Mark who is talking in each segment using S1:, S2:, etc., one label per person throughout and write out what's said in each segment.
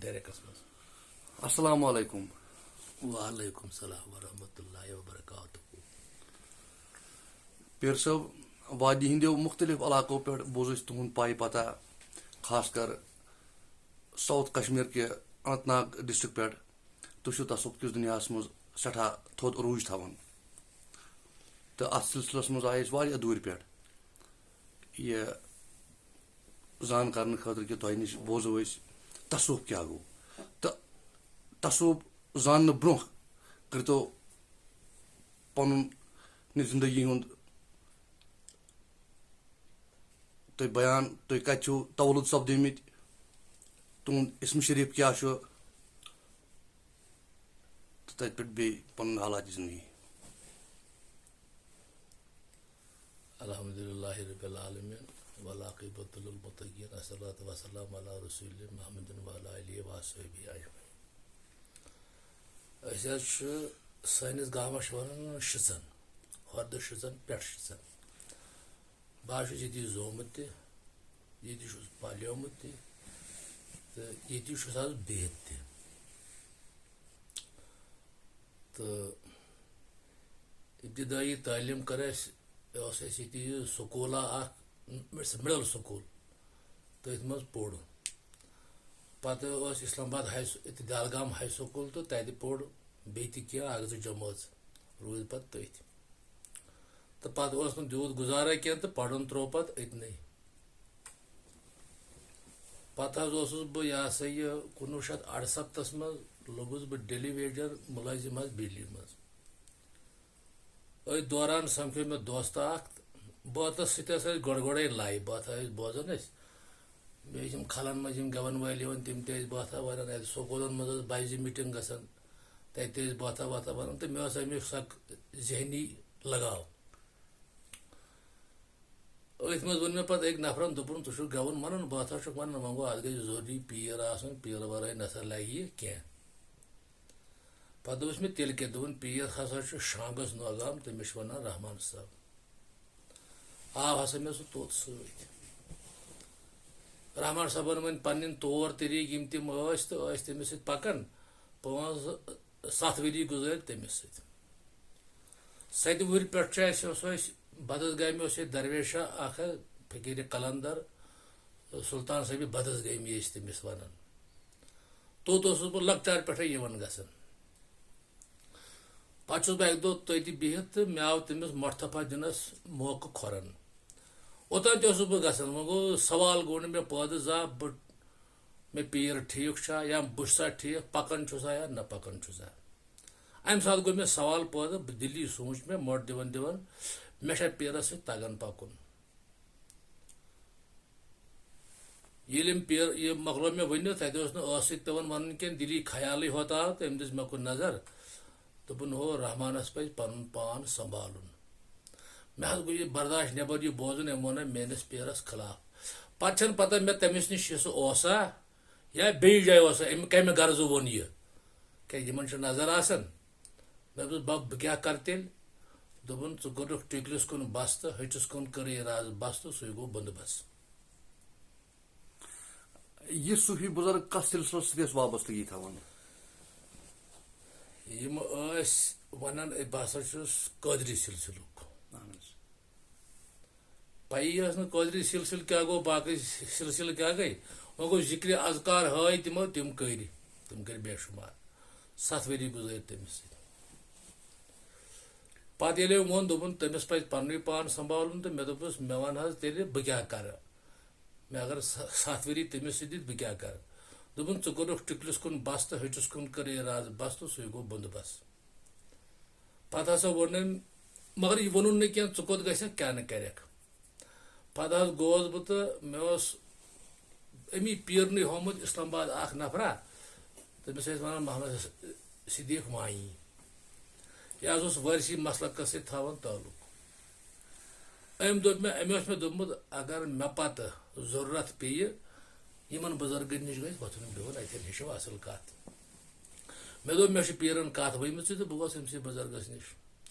S1: گرکس مز.
S2: السلام علیکم.
S1: وعلیکم السلام ورحمۃ اللہ وبرکاتہ.
S2: پیر صٲب وادی ہندیو مختلف علاقو پہ بوز اس تہد پائی پتہ خاص کر ساؤتھ کشمیر کے اننت ناگ ڈسٹرک پہ تھی تصوف کس دنیا مز سٹھا تھوٚد عروج تھاوان تو ات سلسلس مز آئے واریاہ دور پہ یہ زان کرنے خاطر کہ تہ نش بوزو اس تصوف کیا گو تو تصوف زاننے برونٛہہ کرتو پنن زندگی ہند تُہۍ بیان تُہۍ کتہِ چھِو تولُد سپدیمٕتۍ تُہُنٛد اسم شریف کیٛاہ چھُ تہٕ تتہِ پٮ۪ٹھ بیٚیہِ پنُن حالات زندگی.
S1: الحمدللہ رب العالمین والعاقبۃ للمتقین الصلاۃ والسلام علی رسول محمد وعلی آلہ وصحبہ اجمعین. أسۍ حظ چھِ سٲنِس گامس ونان شِژن ہردٕ شِژن پٮ۪ٹھ شِژن. بہٕ حظ چھُس ییٚتی زومُت تہِ ییٚتی چھُس پلیومُت تہِ تہٕ ییٚتی چھُس حظ بِہِتھ تہِ. تہٕ ابتدٲیی تعلیٖم کٔر اَسہِ اوس اَسہِ ییٚتی سکوٗلا اکھ مِڈل سکوٗل تٔتھۍ منٛز پوٚر. پتہٕ اوس اسلام آباد دالگام ہاے سکوٗل تہٕ تتہِ پوٚر بیٚیہِ تہِ کینٛہہ اکھ زٕ جمٲژ روٗدۍ پتہٕ تٔتھۍ. تہٕ پتہٕ اوس نہٕ تیوٗت گُزارا کینٛہہ تہٕ پرُن تروو پتہٕ أتنٕے. پتہٕ حظ اوسُس بہٕ یہِ ہسا یہِ 1968 منٛز لوٚگُس بہٕ ڈیلی ویجر مُلٲزِم حظ بجلی منٛز. أتھۍ دوران سمکھیو مےٚ دوستہٕ اکھ بٲتس سۭتۍ ٲس اَسہِ گۄڈے لایہِ بٲتھا ٲسۍ بوزان أسۍ. بیٚیہِ یِم کھلن منٛز یِم گٮ۪ون وٲلۍ یِوان تِم تہِ ٲسۍ بٲتھا ونان. اَتہِ سکوٗلن منٛز ٲس بجہِ میٖٹنٛگ گژھان تتہِ تہِ ٲسۍ بٲتھا وٲتھا ونان تہٕ مےٚ ٲس امیُک سۄ ذہنی لگاو. أتھۍ منٛز ووٚن مےٚ پتہٕ أکۍ نفرن دوٚپُن ژٕ چھُکھ گٮ۪وُن ونان بٲتھا چھُکھ ونان وۄنۍ گوٚو اتھ گژھِ ضروٗری پیٖر آسُن پیٖر ورٲے نسا لگہِ یہِ کینٛہہ. پتہٕ دوٚپُس مےٚ تیٚلہِ کیٛاہ دوٚپُن پیٖر ہسا چھُ شانٛگس نوگام تٔمِس چھِ ونان رحمان صٲب. آو ہسا مےٚ سُہ توٚت سۭتۍ. رحمان صٲبن ؤنۍ پنٕنۍ طور طریٖقہٕ یِم تِم ٲسۍ تہٕ ٲسۍ تٔمِس سۭتۍ پکان 5-7 ؤری گُزٲرۍ تٔمِس سۭتۍ. 7 وُہٕرۍ پٮ۪ٹھ چھُ اَسہِ اوس اَسہِ بدس گامہِ اوس ییٚتہِ درویشا اکھ حظ فقیٖرِ قلندر سلطان صٲبہِ بدس گامی ٲسۍ تٔمِس ونان. توٚت اوسُس بہٕ لۄکچار پٮ۪ٹھے یِوان گژھان. پتہٕ چھُس بہٕ اکہِ دۄہ تٔتی بِہِتھ تہٕ مےٚ آو تٔمِس مۄٹھتھپا دِنس موقعہٕ کھۄرن. اوٚتام تہِ اوسُس بہٕ گژھان. وۄنۍ گوٚو سوال گوٚو نہٕ مےٚ پٲدٕ زانٛہہ مےٚ پیٖر ٹھیٖک چھا یا بہٕ چھُسا ٹھیٖک پکان چھُسا یا نہ پکان چھُسا. امہِ ساتہٕ گوٚو مےٚ سوال پٲدٕ دِلی سوٗنٛچ مےٚ مۄٹھ دِوان دِوان مےٚ چھا پیٖرس سۭتۍ تگان پکُن. ییٚلہِ أمۍ پیٖر یہِ مۄکلو مےٚ ؤنِتھ تتہِ اوس نہٕ ٲسہٕ سۭتۍ پیٚوان ونُن کینٛہہ دِلی خیالٕے ہوت آو تہٕ أمۍ دِژ مےٚ کُن نظر دوٚپُن ہو رحمانس پزِ پنُن پان سنبھالُن. مےٚ حظ گوٚو یہِ برداش نٮ۪بر یہِ بوزُن أمۍ ووٚن میٲنِس پیٖرس خلاف. پتہٕ چھنہٕ پتہ مےٚ تٔمِس نِش یہِ سُہ اوسا یا بیٚیِس جایہِ اوسا أمۍ کمہِ غرضہٕ ووٚن یہِ کیٛازِ یِمن چھِ نظر آسان. مےٚ دوٚپُس بب کیٛاہ کرٕ تیٚلہِ. دوٚپُن ژٕ کوٚرُکھ ٹِکلِس کُن بس تہٕ ۂٹِس کُن کٔرٕے راز بس تہٕ سُے گوٚو بندوبس.
S2: یہ صوفی بزرگ کتھ سلسلس سۭتۍ ٲسۍ وابستگی تھاوان.
S1: یِم ٲسۍ ونان بہٕ ہسا چھُس قٲدری سلسلُک. پیی ٲس نہٕ قٲدری سلسلہٕ کیٛاہ گوٚو باقٕے سلسلہٕ کیٛاہ گٔے. وۄنۍ گوٚو ذِکرِ اذکار ہٲے تِمو تِم کٔرۍ بے شُمار. 7 ؤری گُزٲرۍ تٔمِس سۭتۍ. پتہٕ ییٚلہِ أمۍ ووٚن دوٚپُن تٔمِس پزِ پننُے پان سنبھالُن تہٕ مےٚ دوٚپُس مےٚ ون حظ تیٚلہِ بہٕ کیٛاہ کرٕ. مےٚ اگر 7 ؤری تٔمِس سۭتۍ دِتۍ بہٕ کیٛاہ کرٕ. دوٚپُن ژٕ کوٚرُکھ ٹِکلِس کُن بس تہٕ ۂٹِس کُن کٔرٕے راز بس تہٕ سُے گوٚو بندوبس. پتہٕ ہسا ووٚن أمۍ مگر یہِ ووٚنُن نہٕ کینٛہہ ژٕ کوٚت گژھکھ کیٛاہ نہٕ کرکھ. پتہٕ حظ گوٚوس بہٕ تہٕ مےٚ اوس امی پیٖرنٕے ہومُت اسلام آباد اکھ نفرا تٔمِس ٲسۍ ونان محمد صدیٖق وانی. یہِ حظ اوس وٲرسی مسلکس سۭتۍ تھاوان تعلق. أمۍ دوٚپ مےٚ أمۍ اوس مےٚ دوٚپمُت اگر مےٚ پتہٕ ضروٗرت پیٚیہِ یِمن بُزرگن نِش گژھِ وۄتھُن بِہُن اتٮ۪ن ہیٚچھو اصل کتھ. مےٚ دوٚپ مےٚ چھِ پیٖرن کتھ ؤنمٕژ تہٕ بہٕ گوٚس أمسٕے بُزرگس نِش.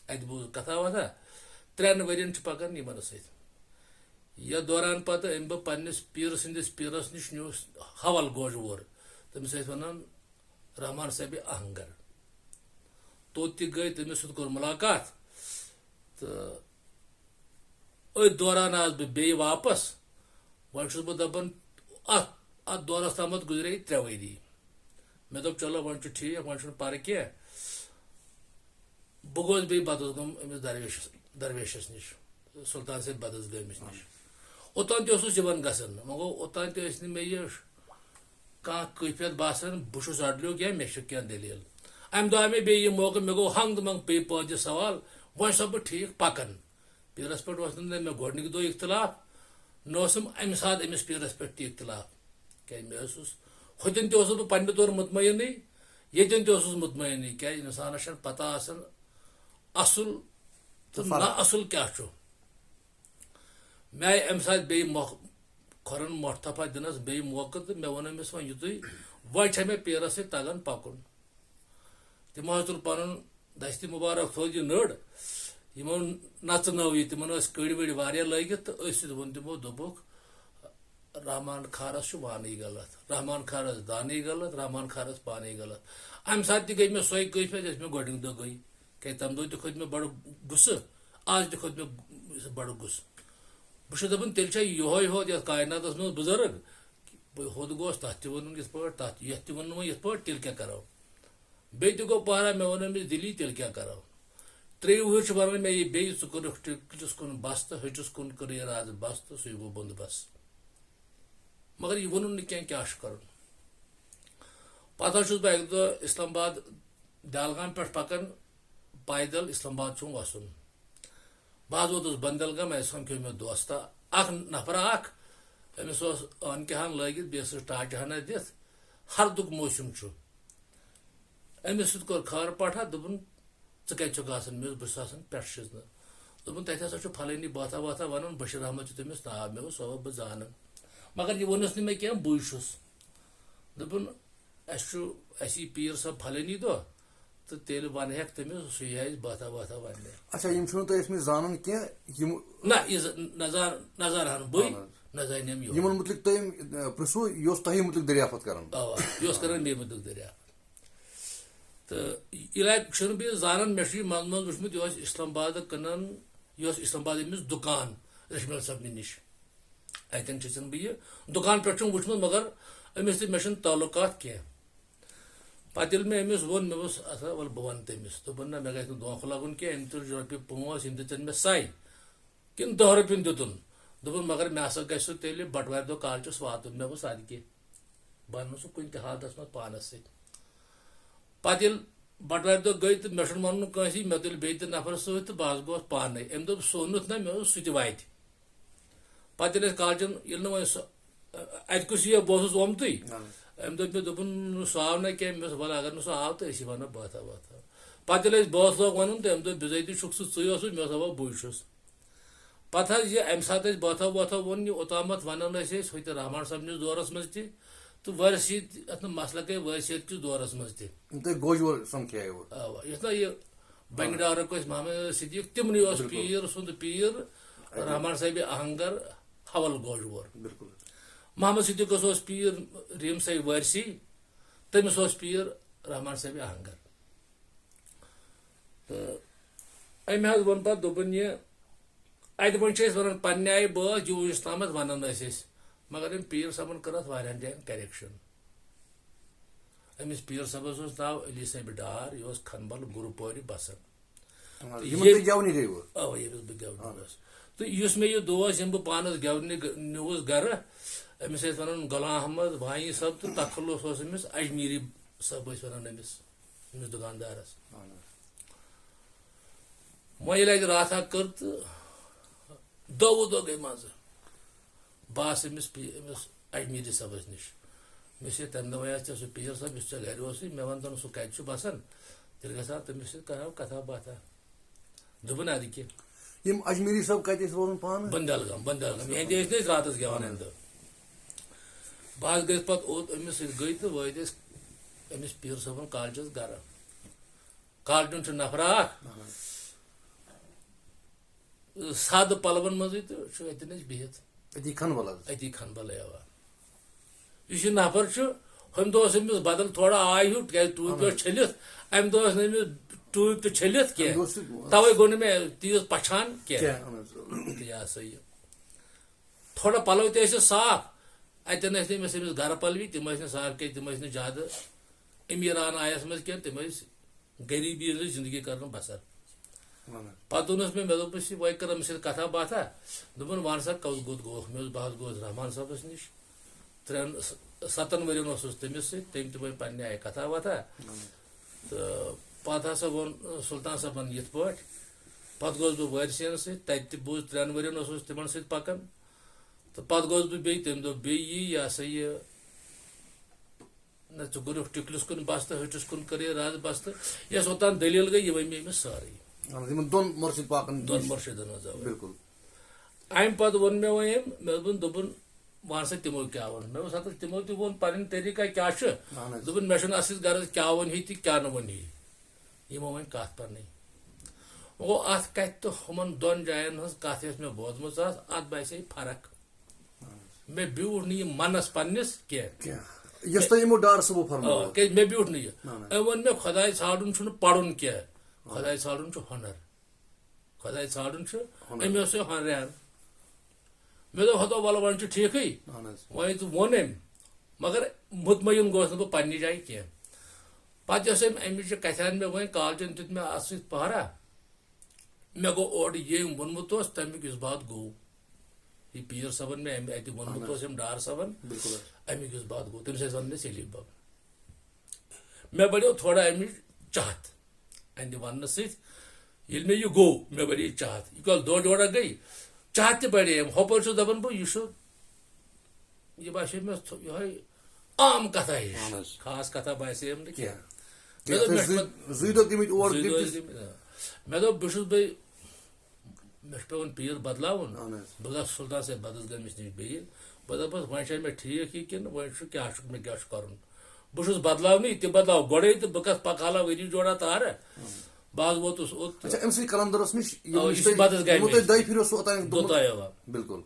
S1: اتہِ بوٗز کتھا وتھا 3 ؤرین چھِ پکان یِمن سۭتۍ. یتھ دوران پتہٕ أمۍ بہٕ پننِس پیٖرٕ سٕنٛدِس پیٖرس نِش نیوٗس حول گوجوور تٔمِس ٲسۍ وَنان رحمان صٲبِ اہنگر توٚت تہِ گٔے تٔمِس سۭتۍ کوٚر مُلاقات تہٕ أتھۍ دوران آس بہٕ بیٚیہِ واپس وۄنۍ چھُس بہٕ دَپان اَتھ دورس تامَتھ گُزرے 3 ؤری مےٚ دوٚپ چلو وۄنۍ چھُ ٹھیٖک وۄنۍ چھُنہٕ پَرٕ کینٛہہ بہٕ گوٚوُس بیٚیہِ بدسگام أمِس درویشَس نِش سُلطان صٲب بدسگٲمِس نِش اوٚتام تہِ اوسُس یِوان گژھان وۄنۍ گوٚو اوٚتام تہِ ٲسۍ نہٕ مےٚ یہِ کانٛہہ کٲفیت باسان بہٕ چھُس اَڈلیو کینٛہہ مےٚ چھِ کینٛہہ دٔلیٖل اَمہِ دۄہ آو مےٚ بیٚیہِ یہِ موقعہٕ مےٚ گوٚو ہنٛگ تہٕ منٛگ پیٚیہِ پٲدٕ سوال وۄنۍ چھُسا بہٕ ٹھیٖک پَکان پیٖرَس پٮ۪ٹھ اوس نہٕ مےٚ گۄڈنِکہِ دۄہ اختِلاف نہ اوسُم اَمہِ ساتہٕ أمِس پیٖرَس پٮ۪ٹھ تہِ اختِلاف کیازِ مےٚ اوسُس ہُتٮ۪ن تہِ اوسُس بہٕ پنٛنہِ طور مطمعینٕے ییٚتٮ۪ن تہِ اوسُس مطمعینٕے کیازِ اِنسانَس چھَنہٕ پَتہ آسان اَصٕل تہٕ نہ اَصٕل کیٛاہ چھُ مےٚ آیہِ اَمہِ ساتہٕ بیٚیہِ کھۄرَن مۄٹھ تھپھا دِنَس بیٚیہِ موقعہٕ تہٕ مےٚ ووٚن أمِس وۄنۍ یِتُے وۄنۍ چھےٚ مےٚ پیٖرَس سۭتۍ تَگان پَکُن تِمو حظ تُل پَنُن دَستہِ مُبارک تھوٚد یہِ نٔر یِمو نَژنٲو یہِ تِمن ٲسۍ کٔڑۍ ؤڑۍ واریاہ لٲگِتھ تہٕ أتھۍ سۭتۍ ووٚن تِمو دوٚپُکھ رحمان کھارَس چھُ وانٕے غلط رحمان کھارَس دانٕے غلط رحمان کھارَس پانٕے غلط اَمہِ ساتہٕ تہِ گٔے مےٚ سۄے کٲفیت یۄس مےٚ گۄڈنِکہِ دۄہ گٔے کیازِ تَمہِ دۄہ تہِ کھوٚت مےٚ بَڑٕ غُصہٕ آز تہِ کھوٚت مےٚ بَڑٕ غُصہٕ بہٕ چھُس دَپان تیٚلہِ چھا یِہوے ہوت یَتھ کایناتَس منٛز بُزرٕگ ہُتھ گوس تَتھ تہِ ووٚنُن یِتھ پٲٹھۍ تَتھ یَتھ تہِ ووٚنُن وۄنۍ یِتھ پٲٹھۍ تیٚلہِ کیٛاہ کَرو بیٚیہِ تہِ گوٚو پہرا مےٚ ووٚن أمِس دِلی تیٚلہِ کیٛاہ کَرو 3 وُہٕرۍ چھِ وَنان مےٚ یہِ بیٚیہِ ژٕ کوٚرُکھ ٹِکٹَس کُن بَس تہٕ ۂٹِس کُن کٔرٕے رازٕ بَس تہٕ سُے گوٚو بنٛد بَس مگر یہِ ووٚنُن نہٕ کینٛہہ کیٛاہ چھُ کَرُن پَتہٕ حظ چھُس بہٕ اَکہِ دۄہ اِسلام آباد دالگام پٮ۪ٹھ پَکان پایدَل اِسلام آباد چھُم وَسُن بہٕ حظ ووتُس بندلگام اَسہِ سَمکھیو مےٚ دوستہ اکھ نفرا اکھ أمِس اوس ٲنکہِ ہن لٲگِتھ بیٚیہِ ٲسٕس ٹاچہِ ہنا دِتھ ہردُک موسِم چھُ أمِس سۭتۍ کوٚر خٲر پٲٹھا دوٚپُن ژٕ کَتہِ چھُکھ آسان مےٚ بہٕ چھُس آسان پٮ۪ٹھ شِزنہٕ دوٚپُن تَتہِ ہسا چھُ پھلٲنی باتھا واتھا وَنان بشیٖر احمد چھُ تٔمِس ناو مےٚ اوس اَوا بہٕ زانان مگر یہِ ووٚنُس نہٕ مےٚ کینٛہہ بٕے چھُس دوٚپُن اَسہِ یی پیٖر صٲب پھلٲنی دۄہ تہٕ تیٚلہِ وَنہیکھ تٔمِس سُہ یی اَسہِ باتھا واتھا وَننہِ
S2: اچھا یِم چھِنہٕ تۄہہِ ٲسمٕتۍ زانان کینٛہہ یِم
S1: نہ نہ زانہن بٕے نہ زانیم یہِ
S2: یِمن مُتعلِق تۄہہِ پرٛژھوٕ یہِ اوس تۄہہِ مُتعلِق دٔریافت کران
S1: اَوا یہِ اوس کران مےٚ مُتعلِق دٔریافت تہٕ ییٚلہِ چھُنہٕ بہٕ زانان مےٚ چھُ یہِ منٛزٕ منٛزٕ وٕچھمُت یہِ اوس اِسلام آبادٕ کٕنان یہِ اوس اِسلام آباد أمِس دُکان رشمیٖل صٲبنہِ نِش اَتٮ۪ن چھُسن بہٕ یہِ دُکان پٮ۪ٹھ چھُم وٕچھمُت مگر أمِس تہِ مےٚ چھُنہٕ تعلُقات کینٛہہ پتہٕ ییٚلہِ مےٚ أمِس ووٚن مےٚ اوس اَتھا وَلہٕ بہٕ وَنہٕ تٔمِس دوٚپُن نہ مےٚ گژھِ نہٕ دھوکہٕ لَگُن کینٛہہ أمۍ تُل رۄپیہِ 5 یِم دِژٕن مےٚ سَے کِنہٕ 10 رۄپیَن دِتُن دوٚپُن مگر مےٚ ہسا گژھِ سُہ تیٚلہِ بَٹوارِ دۄہ کالچَس واتُن مےٚ ووٚنُس اَدٕ کیٛاہ بہٕ اَنہٕ سُہ کُنہِ تہِ حالتَس منٛز پانَس سۭتۍ پتہٕ ییٚلہِ بَٹوارِ دۄہ گٔے تہٕ مےٚ چھُنہٕ وَنُن کٲنٛسی مےٚ تُلۍ بیٚیہِ تہِ نفر سۭتۍ تہٕ بہٕ حظ گوس پانَے أمۍ دوٚپ سُہ اوٚنُتھ نہ مےٚ اوس سُہ تہِ واتہِ پتہٕ ییٚلہِ أسۍ کالچَن ییٚلہِ نہٕ وۄنۍ سُہ اَتہِ کُس یہِ بہٕ اوسُس آمتُے أمۍ دوٚپ مےٚ دوٚپُن سُہ آو نہ کینٛہہ مےٚ دوٚپ وَلہٕ اگر نہٕ سُہ آو تہٕ أسی وَنو باتھا واتھا پتہٕ ییٚلہِ أسۍ بٲژ لوگ وَنُن تہٕ أمۍ دوٚپ بِضٲتی چھُکھ ژٕے اوسُکھ مےٚ اوس اَوا بٕے چھُس پتہٕ حظ یہِ اَمہِ ساتہٕ اَسہِ باتھا واتھا ووٚن یہِ اوٚتامَتھ وَنان ٲسۍ أسۍ ہُتہِ رحمان صٲبنِس دورَس منٛز تہِ تہٕ وٲرثیت یَتھ نہٕ مسلہٕ گٔے وٲرثیت کِس دورَس منٛز تہِ اَوا یُس نہ یہِ بنٛگہِ ڈارُک ٲسۍ محمد صدیٖق تِمنٕے اوس پیٖر سُنٛد پیٖر رحمان صٲبِ اہنگر حول گوجور محمد صدیٖقَس اوس پیٖر ریٖم صٲب وٲرثی تٔمِس اوس پیٖر رحمان صٲبِ اہنگر تہٕ أمۍ حظ ووٚن پَتہٕ دوٚپُن یہِ اَتہِ وۄنۍ چھِ أسۍ وَنان پنٛنہِ آیہِ بٲژ جوٗ اِسلامَس وَنان ٲسۍ أسۍ مگر أمۍ پیٖر صٲبَن کٔر اَتھ واریاہَن جایَن کَریکشَن أمِس پیٖر صٲبَس اوس ناو علی صٲبِ ڈار یہِ اوس کھنبل گُرپورِ بَسان اَوا ییٚمِس بہٕ گٮ۪ونہِ اوس تہٕ یُس مےٚ یہِ دوس یِم بہٕ پانَس گٮ۪ونہِ نیوٗوُس گرٕ أمِس ٲسۍ وَنان غلام احمد وانی صٲب تہٕ تخلُص اوس أمِس اجمیٖری صٲب ٲسۍ وَنان أمِس دُکاندارَس وۄنۍ ییٚلہِ اَتہِ راتھا کٔر تہٕ 2 دۄہ گٔے منٛزٕ بہٕ آس أمِس اجمیٖری صٲبَس نِش مےٚ چھِ تَمہِ دۄہ وَنہِ ژےٚ سُہ پیٖر صٲب یُس ژےٚ گرِ اوسُے مےٚ وَن تَن سُہ کَتہِ چھُ بَسان تیٚلہِ گژھِ ہا تٔمِس سۭتۍ کَرہاو کَتھا باتھا دوٚپُن اَدٕ کیٛاہ
S2: یِم اجمیٖری صٲب کَتہِ ٲسۍ روزان پانہٕ
S1: بندلگام یِہندِ ٲسۍ نہٕ أسۍ راتَس گٮ۪وان اَمہِ دۄہ بہٕ حظ گٔیَس پَتہٕ اوٚت أمِس سۭتۍ گٔے تہٕ وٲتۍ أسۍ أمِس پیٖر صٲبَن کالچَس گرٕ کالچَن چھُ نفرا اکھ سادٕ پَلوَن منٛزٕے تہٕ چھُ اَتٮ۪ن أسۍ بِہِتھ
S2: أتی کھنبل
S1: اَوا یُس یہِ نفر چھُ ہم دہ امس بدل تھوڑا آے ہیو تک ٹوپ پہ چھلتھ ام دہ امس ٹوپ تہ چھلتھ کی توے گو نا مے تیز پچھان کی یہ سا یہ تھوڑا پلو تہ صاف اتن امس گھر پلوی تم صاف کی تم زیادہ امیران آیس مز کی تم غریبی زندگی کرن بسر پتہ وونس مے دپس وے کر امس کتھا باتھا دپن ون سا کس گوت گو بہت گوس رحمان صٲبس نش 7 ورین اوسُس تٔمِس سۭتۍ تٔمۍ تہِ ؤنۍ پننہِ آیہِ کتھا وتھا تہٕ پتہٕ ہسا ووٚن سلطان صٲبن یِتھ پٲٹھۍ پتہٕ گوس بہٕ وٲرسین سۭتۍ تتہِ تہِ بوٗز 3 ؤرین اوسُس تِمن سۭتۍ پکان تہٕ پتہٕ گوس بہٕ بیٚیہِ تٔمۍ دوٚپ بیٚیہِ یی یہ ہسا یہِ نہ ژٕ کوٚرُکھ ٹِکلِس کُن بستہٕ ۂٹِس کُن کٔرے رز بستہٕ یۄس اوٚتام دٔلیٖل گٔے یہِ ؤنۍ مےٚ أمِس سٲرٕے
S2: دون مرشد پاکن
S1: دۄن مُرشِدن ہٕنٛز اَوَے
S2: بالکل
S1: امہِ پتہٕ ووٚن مےٚ وۄنۍ أمۍ مےٚ دوٚپُن دوٚپُن ون سا تمو کیا وون مے سا تمو تہ وون پن طریقہ کیا دپن مے اصل غرض کیا ون ہی کیا نہ ون ہی یمو ون کت پنی گو ات کت تو ہمن دون جائن ہز کت یس مے بوزمت ات باسے فرق مے بیوٹ نی منس پنس کی
S2: یس تو یمو ڈار صبح فرمو
S1: کہ مے بیوٹ نی ون مے خداے ژھانڈن چھُ پڑھن کی خداے ژھانڈن چھُ ہنر خداے ژھانڈن چھُ امی سے ہنران مے دو ہتو ول ون ٹھیک وۄنۍ وون أمۍ مگر مطمئن گوس نہٕ بہٕ پننہِ جایہِ کینٛہہ پتہٕ یۄس أمۍ امِچ کتھان مےٚ وۄنۍ کالچن دیُت مےٚ اتھ سۭتۍ پہرا مےٚ گوٚو اورٕ ییٚمۍ ووٚنمُت اوس تمیُک یُس بات گوٚو یہِ پیٖر صٲبن مےٚ امہِ اتہِ ووٚنمُت اوس أمۍ ڈار صٲبن امیُک یُس بات گوٚو تٔمِس ٲسۍ ونان مےٚ سلیٖم بب مےٚ بڑیو تھوڑا امِچ چاہت اندِ وننہٕ سۭتۍ ییٚلہِ مےٚ یہِ گوٚو مےٚ بڑے چاہت یہِ کۄل دۄہ جوڑا گٔے چاہت تہِ بڑے ہپٲرۍ چھُس دپان بہٕ یہِ چھُ یہ باسے مے یہ عام کتھا ہش خاص کتھا باسے نہ کینٛہہ مے دوٚپ بہٕ چھُس بیٚیہِ مےٚ چھُ پیوان پیٖر بدلاوُن بہٕ گژھٕ سلطان صٲب بدس گٔمِس نِش بیٚیہِ بہٕ دپس وۄنۍ چھا مےٚ ٹھیٖک یہِ کِنہٕ وۄنۍ چھُ کیٛاہ چھُ مےٚ کیٛاہ چھُ کرُن بہٕ چھُس بدلاونٕے تہِ بدلاو گۄڈے تہٕ بہٕ کتھ پکہالا ؤری جوڑا تارٕ بہٕ حظ ووتُس اوٚت
S2: کلندرس نش
S1: بدس
S2: گٔے بالکل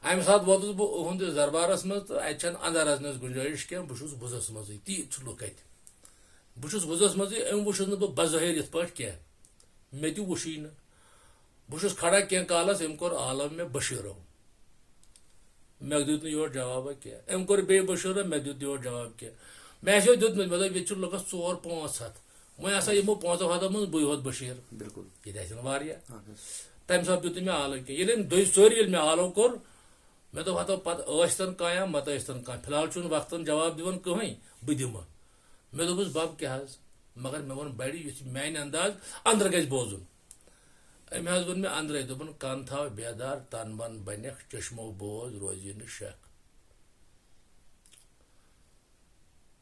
S1: امہ سات ووتُس بہٕ اُہُنٛدِس دربارس منٛز تہٕ اتہِ چھنہٕ اندر اژنس گُنجٲیش کینٛہہ بہٕ چھُس وُزس منٛزٕے تیٖتۍ چھِ لُکھ اتہِ بہٕ چھُس وُزس منٛزٕے أمۍ وٕچھُس نہٕ بہٕ بظٲہِر یِتھ پٲٹھۍ کینٛہہ مےٚ تہِ وُچھٕے نہٕ بہٕ چھُس کھڑا کینٛہہ کالس أمۍ کوٚر عالم مےٚ بشیٖرو مےٚ دیُت نہٕ یورٕ جوابا کینٛہہ أمۍ کوٚر بیٚیہِ بشیٖرو مےٚ دیُت یورٕ جواب کینٛہہ مےٚ آسیو دیُتمُت مےٚ دوٚپ ییٚتہِ چھُ لُکس 4-5 ہتھ وۄنۍ ہسا یِمو 5 ہتو منٛز بٕے ہوت بشیٖر
S2: بالکل
S1: ییٚتہِ آسن واریاہ تمہِ ساتہٕ دیُت نہٕ مےٚ آلو کینٛہہ ییٚلہِ أمۍ دۄیہِ ژورِ ییٚلہِ مےٚ آلو کوٚر مےٚ دوٚپ ہتو پتہٕ ٲسۍتن کانٛہہ یا مت ٲسۍتن کانٛہہ فی الحال چھُنہٕ وقتن جواب دِوان کٕہٕنۍ بہٕ دِمہٕ مےٚ دوٚپُس بب کیٛاہ حظ مگر مےٚ ووٚن بڑِ یُتھ میانہِ انداز أنٛدرٕ گژھِ بوزُن أمۍ حظ ووٚن مےٚ أنٛدرے دوٚپُن کن تھاو بیدار تن من بنیکھ چشمو بوز روزی نہٕ شک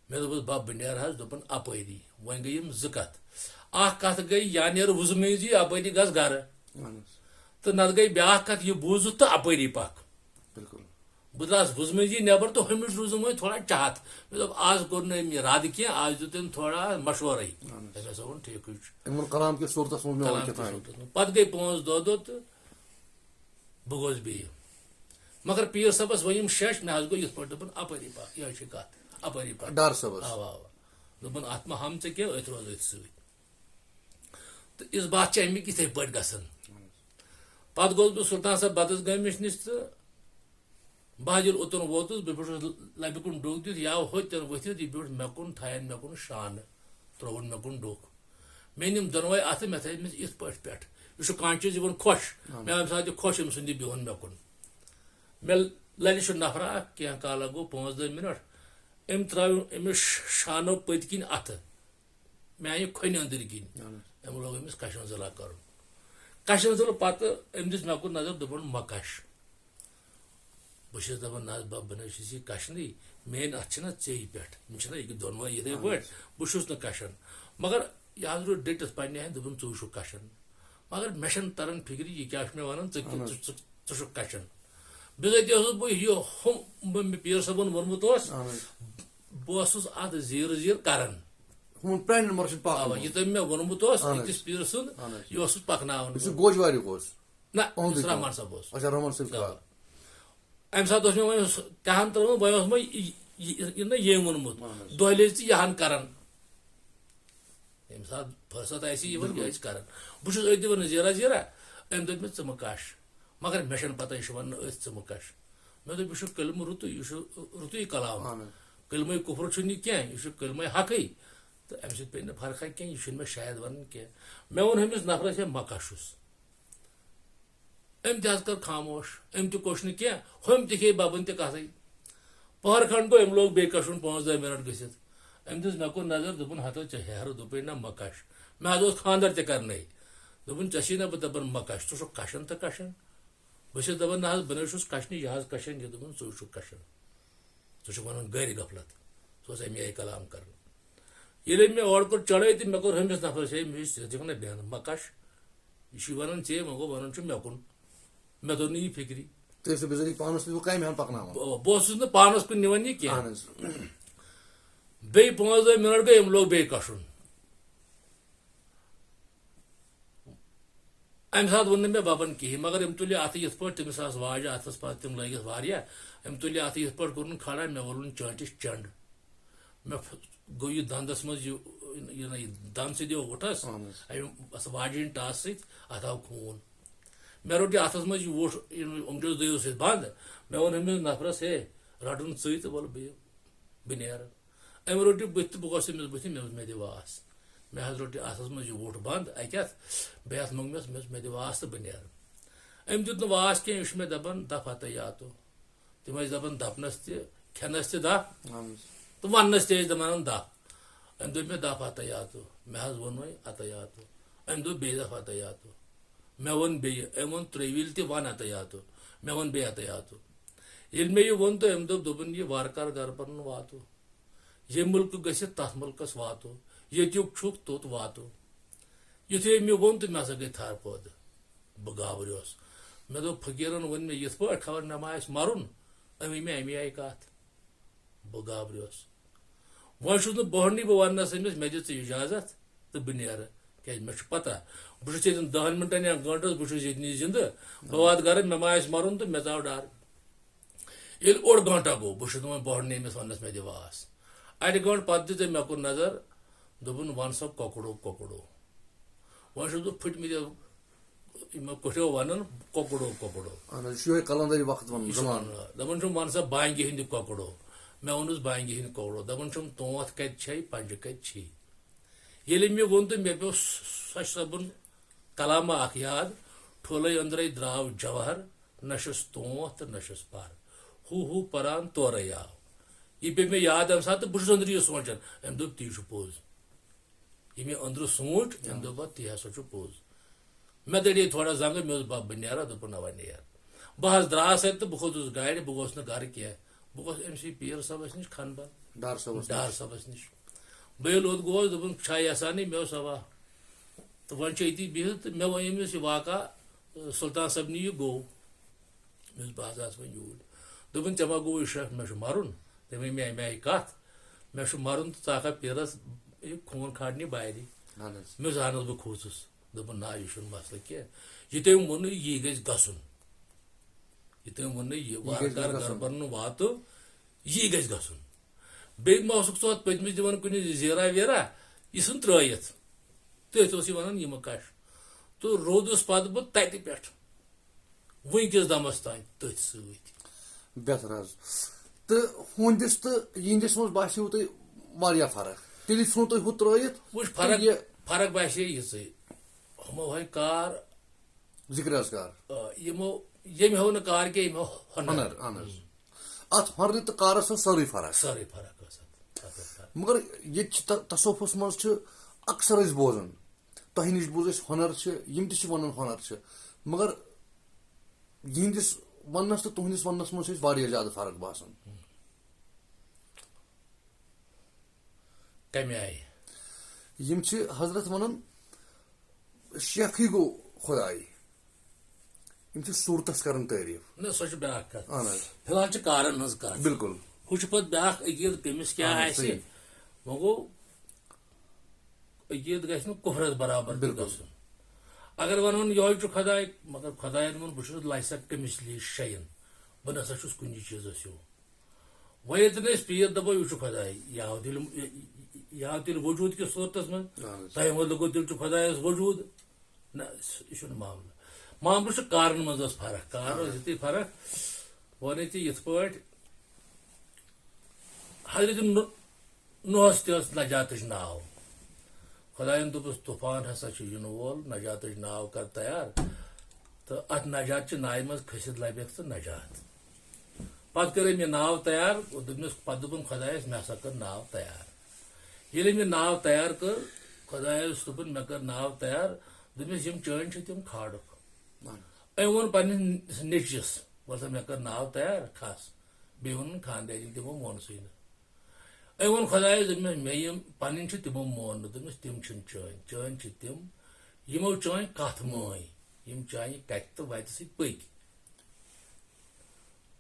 S1: مےٚ دوٚپُس بب بہٕ نیرٕ حظ دوٚپُن اپٲری وۄنۍ گٔے یِم 2 کتھ اکھ کتھ گٔے یا نیرٕ وُزٕ مٔنٛزی اپٲری گژھ گرٕ تہٕ نتہٕ گٔے بیاکھ کتھ یہِ بوٗزُتھ تہٕ اپٲری پکھ بہٕ درٛاس وُزٕ مٔنٛزی نٮ۪بر تہٕ ہُمِس روٗزُم وۄنۍ تھوڑا چاہت مےٚ دوٚپ آز کوٚر نہٕ أمۍ یہِ رد کینٛہہ آز دیُت أمۍ تھوڑا مشورے أمۍ ہسا ووٚن ٹھیٖکٕے چھُ پتہٕ گٔے 5 دۄہ تہٕ بہٕ گوس بیٚیہِ مگر پیٖر صٲبس ؤنِم شیش مےٚ حظ گوٚو یِتھ پٲٹھۍ دوٚپُن اپٲری پکھ یِہے چھِ کتھ اپٲری پکھ
S2: ڈار صٲبس
S1: اوا دوٚپُن اتھ ما ہم ژےٚ کینٛہہ أتھۍ روز أتھۍ سۭتۍ تہٕ یِژھ باتھ چھِ امیِکۍ یِتھٕے پٲٹھۍ گژھان پتہٕ گوٚوس بہٕ سلطان صٲب بدس گٲمِس نِش تہٕ بہٕ حظ ییٚلہِ اوٚتن ووتُس بہٕ بیوٗٹھُس لبہِ کُن ڈوٚکھ دِتھ یا ہوٚتٮ۪ن ؤتھِتھ یہِ بیوٗٹھ مےٚ کُن تھاین مےٚ کُن شانہٕ ترٛووُن مےٚ کُن ڈوٚکھ مےٚ نِم دۄنوے اتھٕ مےٚ تھٲے أمِس یِتھ پٲٹھۍ پٮ۪ٹھ یہِ چھُ کانٛہہ چیٖز یِوان خۄش مےٚ آو امہِ ساتہٕ یہِ خۄش أمۍ سُنٛد یہِ بِہُن مےٚ کُن مےٚ للہِ چھُ نفرا اکھ کینٛہہ کالا گوٚو 5-10 مِنٹ أمۍ ترٛٲو أمِس شانو پٔتۍ کِنۍ اَتھٕ میانہِ کھۄنہِ أنٛدٕرۍ کِنۍ أمۍ لوگ أمِس کشن ضلع کرُن کشن ضلع پتہٕ أمۍ دِژ مےٚ کُن نظر دوٚپُن مہ کش بہٕ چھُس دپان نہ حظ بب بہٕ نہ چھُس یہِ کشنٕے میٲنۍ اتھ چھِنہ ژیٚیہِ پٮ۪ٹھ یِم چھِنہ یہِ دۄنوے یِتھٕے پٲٹھۍ بہٕ چھُس نہٕ کشان مگر یہِ حظ روٗد ڈٔٹِتھ پننہِ اَتھِ دوٚپُن ژٕ چھُکھ کشان مگر مےٚ چھنہٕ تران فِکرِ یہِ کیٛاہ چھُ مےٚ ونان ژٕ چھُکھ کشان بِضٲتی اوسُس بہٕ یہِ ہُم پیٖر صٲبن ووٚنمُت اوس بہٕ اوسُس اتھ زیٖر کران یہِ تٔمۍ مےٚ ووٚنمُت اوس أکِس پیٖرٕ سُنٛد یہِ اوسُس پکناوان نہ رحمان صٲب اوس امہِ ساتہٕ اوس مےٚ وۄنۍ تہِ ہن ترٛٲومٕژ وۄنۍ اوس مےٚ یہ وونمت دہلی یہ کران یمہ سات فرست آسی یہ کران بہت دِوان زیرہ زیرہ ام دپ مے ژٕ کش مگر مے چھنہ پتہ یہ ون ژٕ کش مے دپ یہ کلم رُتُے یہ رُتُے کلام کلمے کفر چھ یہ کی یہ کلمے حقی تو ام سۭتۍ پے نہٕ فرقہ کی یہ مے شاید ون کی مے وون ہمس نفرس ہے مکشس ام تہ کر خاموش ام تہ کوش نہ کی ہم تہ کھے ببن تہ کتھے پہر کھنڈ گو ام لوگ بے کشن 5 منٹ گژھِتھ ام دس مے کور نظر دپن ہتو ژے ہیرٕ دوٚپے نہ مکش مے حظ اوس خاندر تہ کرنے دوٚپُن ژےٚ چھی نہ بہٕ دپان مکش ژٕ چھُکھ کشان تہٕ کشان بہٕ چھُس دپان نہ حظ بہٕ نہ چھُس کشنہِ یہِ حظ کشان یہِ دوٚپُن ژٕ چھُکھ کشان ژٕ چھُکھ ونان گرِ غفلت سُہ اوس امی آیہِ کلام کران ییٚلہِ مےٚ اورٕ کوٚر چڑٲے تہٕ مےٚ کوٚر ہُمِس نفرس ہے مےٚ چھُ ژٕ دِکھ نہ بیٚہنہٕ مکش یہِ چھُے ونان ژےٚ وۄنۍ گوٚو ونان چھُ مےٚ کُن مےٚ توٚر نہٕ یہِ فکری
S2: پانس کامہِ ہن پکناوان
S1: بہٕ اوسُس نہٕ پانس کُن نِوان یہِ کینٛہہ بیٚیہِ 5 منٹ گٔے أمۍ لوگ بیٚیہِ کشُن امہ سات وون نہٕ مےٚ ببن کہیٖنۍ مگر أمۍ تُلہِ اتھٕ یِتھ پٲٹھۍ تٔمِس آسہٕ واجہِ اتھس پتہٕ تِم لٲگِتھ واریاہ أمۍ تُلہِ اتھٕ یِتھ پٲٹھۍ کوٚرُن کھڑا مےٚ وولُن چٲنٹِس چنڈ مےٚ گوٚو یہِ دندس منٛز یہِ دند سیٚدیو وُٹھس امہِ واجہِ ہٕنٛدۍ ٹاسہٕ سۭتۍ اتھ آو خوٗن مےٚ روٚٹ یہِ اتھس منٛز یہِ وُٹھ اوٚنٛگجو دۄیو سۭتۍ بنٛد مےٚ ووٚن أمِس نفرس ہے رٹُن ژٕے تہٕ وَلہٕ بہٕ نیرٕ أمۍ روٚٹ یہِ بٕتھِ تہٕ بہٕ گوس أمِس بٕتھِ مےٚ دوٚپ مےٚ دِ واس مےٚ حظ روٚٹ یہِ اتھس منٛز یہِ وُٹھ بنٛد اکہِ اتھٕ بیٚیہِ اتھ موٚنگ مےٚ دِ واس تہٕ بہٕ نیرٕ أمۍ دیُت نہٕ واس کینٛہہ یہِ چھُ مےٚ دپان دپ ہتا یاتو تِم ٲسۍ دپان دپنس تہِ کھٮ۪نس تہِ دپ تہٕ وننس تہِ ٲسۍ دپان دپ أمۍ دوٚپ مےٚ دپ ہتا یاتو مےٚ حظ ووٚن وۄنۍ ہتا یاتو أمۍ دوٚپ بیٚیہِ دپ ہتا یاتو مےٚ ووٚن بیٚیہِ أمۍ ووٚن 3 وِلہِ تہِ ون ہتا یاتو مےٚ ووٚن بیٚیہِ ہتا یاتو ییٚلہِ مےٚ یہِ ووٚن تہٕ أمۍ دوٚپُن یہِ وارٕ کارٕ گرٕ پنُن واتو ییٚمہِ مُلکہٕ گٔژھِتھ تتھ مُلکس واتو ییٚتیُک چھُکھ توٚت واتو یُتھُے أمۍ مےٚ ووٚن تہٕ مےٚ ہسا گٔے تھر پٲدٕ بہٕ گابریوس مےٚ دوٚپ فقیٖرن ووٚن مےٚ یِتھ پٲٹھۍ خبر مےٚ ما آسہِ مرُن أمی مےٚ امی آیہِ کتھ بہٕ گابریوس وۄنۍ چھُس نہٕ بہرنٕے بہٕ وننس أمِس مےٚ دِ ژٕ اجازت تہٕ بہٕ نیرٕ کیازِ مےٚ چھُ پتہ بہٕ چھُس ییٚتٮ۪ن 10 منٹن یا گٲنٹس بہٕ چھُس ییٚتنٕے زنٛدٕ بہٕ واتہٕ گرٕ مےٚ ما آسہِ مرُن تہٕ مےٚ ژاو ڈر ییٚلہِ 1 گٲنٹہٕ گوٚو بہٕ چھُس نہٕ وۄنۍ بہرنٕے أمِس وننس مےٚ دِ واس 1 گٲنٹہٕ پتہٕ دِژ أمۍ مےٚ کُن نظر دوٚپُن ون سا کۄکُڑو کۄکُڑو وۄنۍ چھُس بہٕ پھٕٹمٕتیو یِمو کوٹھیو ونان کۄکُڑو کۄکُڑو
S2: کلندری وقت
S1: دپان چھُم ون سا بانگہِ ہٕنٛدِ کۄکُڑو مےٚ ووٚنُس بانگہِ ہٕنٛدۍ کۄکُڑو دپان چھُم تونٛت کتہِ چھے پنجہِ کتہِ چھی ییٚلہِ مےٚ ووٚن تہٕ مےٚ پیوٚو سچ صٲبُن کلامہ اکھ یاد ٹھولے أنٛدرے درٛاو جوہر نہ چھُس تونٛت تہٕ نہ چھُس پر ہُہ پران تورے آو یہِ پیٚیہِ مےٚ یاد امہِ ساتہٕ تہٕ بہٕ چھُس أنٛدرٕ یہِ سونٛچان أمۍ دوٚپ تی چھُ پوٚز یہِ مےٚ أنٛدرٕ سوٗنٛچ أمۍ دوٚپ پتہٕ تی ہسا چھُ پوٚز مےٚ دڑے تھوڑا زنگہٕ مےٚ اوس بہٕ نیرا دوٚپُن اوا نیر بہٕ حظ درٛاس اتہِ تہٕ بہٕ کھوٚتُس گاڑِ بہٕ گوس نہٕ گرٕ کینٛہہ بہٕ گوس أمسٕے پیٖر صٲبس نِش کھنبل ڈار صٲبس نِش بہٕ ییٚلہِ اوٚت گوس دوٚپُن چھا یژھانٕے مےٚ اوس اوا تہٕ وۄنۍ چھُ أتی بِہِتھ تہٕ مےٚ ووٚن أمِس یہِ واقعہ سُلطان صٲبنہِ یہِ گوٚو مےٚ دوٚپُس بہٕ حظ آس وۄنۍ یوٗرۍ دوٚپُن ژےٚ ما گوٚو یہِ شک مےٚ چھُ مرُن تٔمۍ ووٚن مےٚ امہِ آیہِ کتھ مےٚ چھُ مرُن تہٕ ژٕ ہکھا پیٖرس یہِ خوٗن کھارنہِ بارِ مےٚ اوس اہن حظ بہٕ کھوٗژُس دوٚپُن نہ یہِ چھُنہٕ مسلہٕ کینٛہہ یہِ تٔمۍ ووٚنُے یی گژھِ گژھُن یہِ تٔمۍ ووٚنُے یہِ وارٕ کارٕ گرٕ پنُن واتو یی گژھِ گژھُن بیٚیہِ ما اوسُکھ ژٕ اتھ پٔتمِس دِوان کُنہِ زیرا ویرا یہِ ژھٕن ترٲیِتھ تٔتھۍ اوس یہِ ونان یہِ مہٕ کش تہٕ روٗدُس پتہٕ بہٕ تتہِ پٮ۪ٹھ وٕنکِس دمس تانۍ تٔتھۍ سۭتۍ
S2: بہتر حظ تہٕ ہُہندِس تہٕ یِہندِس منٛز باسیو تۄہہِ واریاہ فرق تیٚلہِ ژھُنو تۄہہِ ہُہ ترٲیِتھ
S1: وٕچھ فرق باسے یِژٕے ہُمو ہٲے کار
S2: ذِکر حظ کار
S1: یِمو ییٚمۍ ہیوٚو نہٕ کار کینٛہہ یِمو ہۄنر
S2: اہن حظ اتھ ہۄنرِ تہٕ کارس ٲس سٲرٕے فرق
S1: ٲس اتھ
S2: مگر ییٚتہِ چھِ تصوفس منٛز چھِ اکثر أسۍ بوزان تۄہہِ نِش بوٗز اَسہِ ہۄنر چھِ یِم تہِ چھِ ونان ہۄنر چھِ مگر یِہنٛدِس وننس تہٕ تُہنٛدِس وننس منٛز چھِ اَسہِ واریاہ زیادٕ فرق باسان
S1: کمہِ آیہِ
S2: یِم چھِ حضرت ونان شیخٕے گوٚو خۄداے یِم چھِ صوٗرتس کران تعریٖف
S1: نہ سۄ چھِ بیٛاکھ کتھ
S2: اہن حظ
S1: فی الحال چھِ کارن ہٕنٛز کتھ
S2: بالکل
S1: ہُہ چھُ پتہٕ بیٛاکھ عقیٖدٕ کٔمِس کیٛاہ آسہِ وۄنۍ گوٚو عقیٖدٕ گژھِ نہٕ کُفرس برابر تہِ گژھُن اگر ونہون یہوے چھُ خۄداے مگر خۄداین ووٚن بہٕ چھُس لایسا کٔمِس لیے شاین بہٕ نسا چھُس کُنہِ چیٖزس ہیوٗ ویتن پیر دپو یہ خدائے یہ آو تیل وجود کس صورتس من تہ لگو تیل خدائس وجود نہ یہ معاملہ معاملہ کارن مز فرق کارن یہ فرق ون یت پہ حضرت نوحس تس نجات ناو خدائن دپس طوفان ہسا ین وول نجات ناو کر تیار تو ات نجات نائہ مز کھست لبیک تو نجات پتہ کر مے ناو تیار پتہ دپن خدائس مے ہسا کر ناو تیار یل مے ناو تیار کر خدائس دپن مے کر ناو تیار دپس یم چٲنۍ تم کھاڑک ام وون پنس نیچوس وسا مے کر ناو تیار کھس بیٚیہِ ووٚنُن خاندارین تمو مونسٕے نہٕ ام وون خدایس دپمس مے یم پنٕنۍ چھِ تمو مون نہٕ دپمس تم چھِنہٕ چٲنۍ چٲنۍ چھِ تم یمو چٲنۍ کتھ مٲنۍ یم چانہِ کتہِ تہٕ وتہِ سۭتۍ پٔکۍ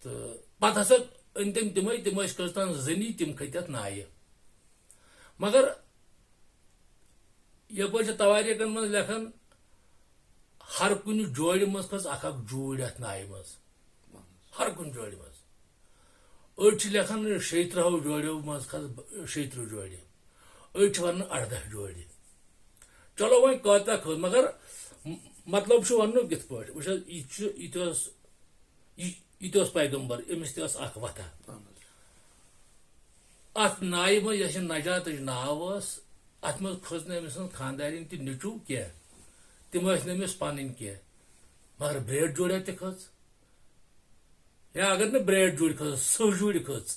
S1: تہٕ پتہٕ ہسا أنۍ تٔمۍ تِمے تِم ٲسۍ کٔژتام زٔنی تِم کھٔتۍ اتھ نایہِ مگر یپٲرۍ چھِ تواریٖخن منٛز لیکھان ہر کُنہِ جورِ منٛز کھٔژ اکھ اکھ جوٗرۍ اتھ نایہِ منٛز ہر کُنہِ جورِ منٛز أڑۍ چھِ لیکھان 36 جوڑیو منٛز کھژ 36 جورِ أڑۍ چھِ ونان 18 جورِ چلو وۄنۍ کۭتیاہ کھٔژ مگر مطلب چھُ وننُک یِتھ پٲٹھۍ وٕچھ حظ یہِ تہِ اوس پیغمبر أمِس تہِ ٲس اکھ وتھا اتھ نایہِ منٛز یۄس یہِ نجاتٕچ ناو ٲس اتھ منٛز کھٔژ نہٕ أمۍ سٕنٛز خاندارین تہِ نیٚچوٗ کینٛہہ تِم ٲسۍ نہٕ أمِس پنٕنۍ کینٛہہ مگر برٛیڈ جوڑا تہِ کھٔژ یا اگر نہٕ برٛیڈ جوڑِ کھٔژ سٕہہ جوڑِ کھٔژ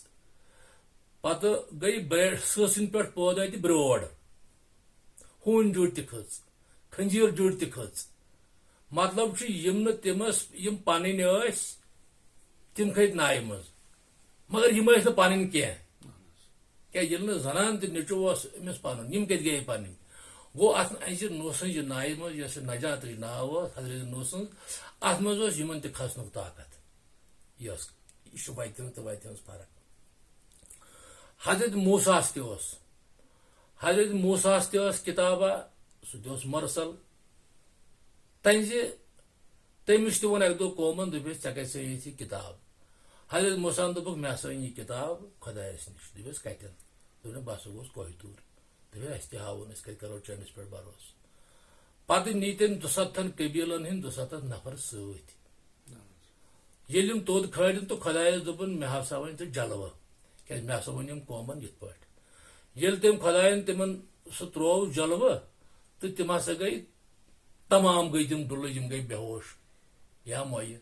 S1: پتہٕ گٔے برٛیڈ سٕہہ پٮ۪ٹھ پٲدٕ اتہِ برٛور ہوٗنۍ جوڑِ تہِ کھٔژ کھٔنزیٖر جوڑِ تہِ کھٔژ مطلب چھُ یم نہٕ تٔمس یم پنٕنۍ ٲسۍ تم کھٔتۍ نایہِ منٛز مگر یم ٲسۍ نہٕ پنٕنۍ کینٛہہ کیٛاہ ییٚلہِ نہٕ زنان تہِ نیٚچوٗ اوس أمِس پنُن یم کتہِ گٔیے پنٕنۍ گوٚو اتھ اَسہِ نوح سٕنٛز یہِ نایہِ منٛز یۄس یہِ نجاتٕچ ناو ٲس حضرت نوح سٕنٛز اتھ منٛز اوس یمن تہِ کھسنُک طاقت یہِ چھُ وتہِ ہٕنٛز تہٕ وتہِ ہٕنٛز فرق حضرت موساہس تہِ اوس حضرت موساہس تہِ ٲس کِتابہ سُہ تہِ اوس مرسل تنزِ تٔمِس تہِ ووٚن اکہِ دۄہ قومن دوٚپُس ژےٚ کتہِ أنِتھ یہِ کِتاب حضرت موساہن دوٚپُکھ مےٚ ہسا أنۍ یہِ کِتاب خۄدایس نِش دوٚپُس کتٮ۪ن دوٚپُن بہٕ ہسا گوٚوُس کوہہِ توٗر دوٚپُن اَسہِ تہِ ہاوُن أسۍ کتہِ کرو چٲنِس پٮ۪ٹھ بروسہٕ پتہٕ نی تٔمۍ 200 قبیٖلن ہٕنٛدۍ 200 نفر سۭتۍ ییٚلہِ یِم توٚد کھٲلِن تہٕ خۄدایس دوٚپُن مےٚ ہسا وۄنۍ ژٕ جلوٕ کیٛازِ مےٚ ہسا ووٚن یِم قومن یِتھ پٲٹھۍ ییٚلہِ تٔمۍ خۄداین تِمن سُہ تروو جلوٕ تہٕ تِم ہسا گٔے تمام گٔے تِم ڈُلہٕ یِم گٔے بے ہوش یا مۄیہِ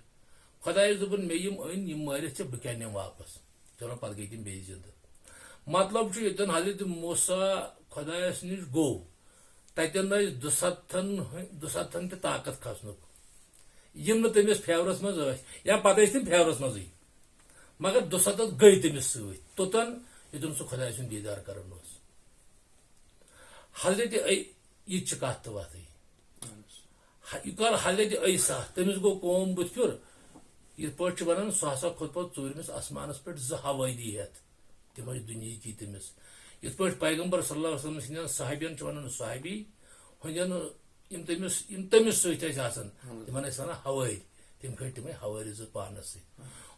S1: خۄدایس دوٚپُن مےٚ یِم أنۍ یِم مٲرِتھ ژےٚ بہٕ کیٛاہ نِمہٕ واپس چلو پتہٕ گٔے تِم بیٚیہِ زِندٕ مطلب چھُ ییٚتٮ۪ن حضرت موسا خۄدایس نِش گوٚو تتٮ۪ن ٲسۍ 200 تہِ طاقت کھسنُک یم نہٕ تٔمِس فیورس منٛز ٲسۍ یا پتہٕ ٲسۍ تِم فیورس منٛزٕے مگر 200 گٔے تٔمِس سۭتۍ توٚتن یوٚتن سُہ خۄداے سُنٛد دیٖدار کران اوس حضرت یہِ تہِ چھِ کتھ تہٕ وتھٕے یہِ کر حضرت عیسیٰ تٔمِس گوٚو قوم بٕتھِ پھیُر یِتھ پٲٹھۍ چھِ ونان سُہ ہسا کھوٚت پتہٕ ژوٗرمِس آسمانس پٮ۪ٹھ 2 ہوٲری ہٮ۪تھ تِم ٲسۍ دُنہیٖکی تٔمِس یِتھ پٲٹھۍ پیغمبر صلی اللہ علیہ وسلم سٕنٛدٮ۪ن صحابین چھِ ونان صحابی ہُنٛدٮ۪ن یم تٔمِس سۭتۍ ٲسۍ آسان تِمن ٲسۍ ونان ہوٲرۍ تِم کھٔتۍ تِمے ہوٲرۍ 2 پانس سۭتۍ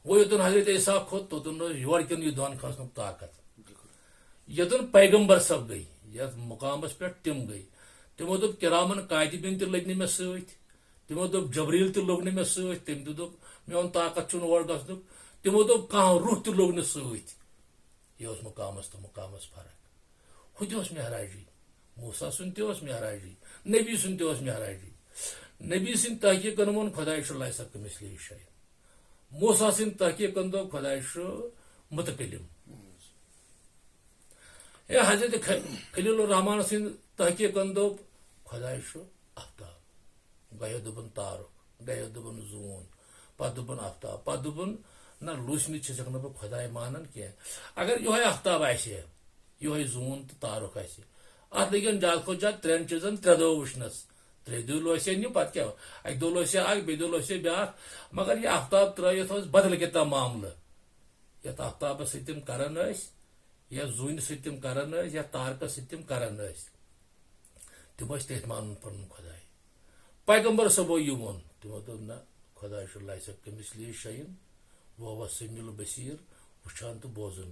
S1: گوٚو یوٚتن حضرت عیسیٰ کھوٚت توٚتن اوس یورٕکٮ۪ن یہِ دۄن کھسنُک طاقت یوٚتن پیغمبر صٲب گٔے یتھ مُقامس پٮ۪ٹھ تِم گٔے تِمو دوٚپ کِرامن کاتِبیٖن تہِ لٔگۍ نہٕ مےٚ سۭتۍ تِمو دوٚپ جبریٖل تہِ لوٚگ نہٕ مےٚ سۭتۍ تٔمۍ تہِ دوٚپ میون طاقت چھُنہٕ اور گژھنُک تِمو دوٚپ کانٛہہ روح تہِ لوٚگ نہٕ سۭتۍ یہِ اوس مُقامس تہٕ مُقامس فرق ہُہ تہِ اوس معراجی موسا سُنٛد تہِ اوس معراجی نبی سُنٛد تہِ اوس معراجی نبی سٕنٛدۍ تحقیٖقن ووٚن خۄداے چھُ لایسا کٔمِثلی شَیء موسا سٕنٛدۍ تحقیٖقن دوٚپ خۄداے چھُ مُتکلِم ہے حضرت خلیل الرحمان سٕنٛدۍ تحقیٖقن دوٚپ خۄداے چھُ آفتاب گٔیو دوٚپُن تارُک گٔیو دوٚپُن زوٗن پتہٕ دوٚپُن آفتاب پتہٕ دوٚپُن نہ لوٗسمٕتۍ چھِسکھ نہٕ بہٕ خۄداے مانان کینٛہہ اگر یِہوے آفتاب آسہِ ہے یِہوے زوٗن تہٕ تارُک آسہِ اتھ لٔگن زیادٕ کھۄتہٕ زیادٕ 3 چیٖزن 3 دۄہ وٕچھنس 3 دۄہ لوسے نہٕ پتہٕ کیٛاہ اکہِ دۄہ لوسے اکھ بیٚیہِ دۄہ لوسے بیٛاکھ مگر یہِ آفتاب ترٲیِتھ اوس بدل کیٛاہ معاملہٕ یتھ آفتابس سۭتۍ تِم کران ٲسۍ یا زوٗنہِ سۭتۍ تِم کران ٲسۍ یا تارکس سۭتۍ تِم کران ٲسۍ تِم ٲسۍ تٔتھۍ مانان پنُن خۄداے پیغمبر صٲبو یہِ ووٚن تِمو دوٚپ نہ خۄداے چھُ لایسا کٔمِثلی شَیء وَهُوَ السَّمِیعُ البصیٖر وچھان تو بوزان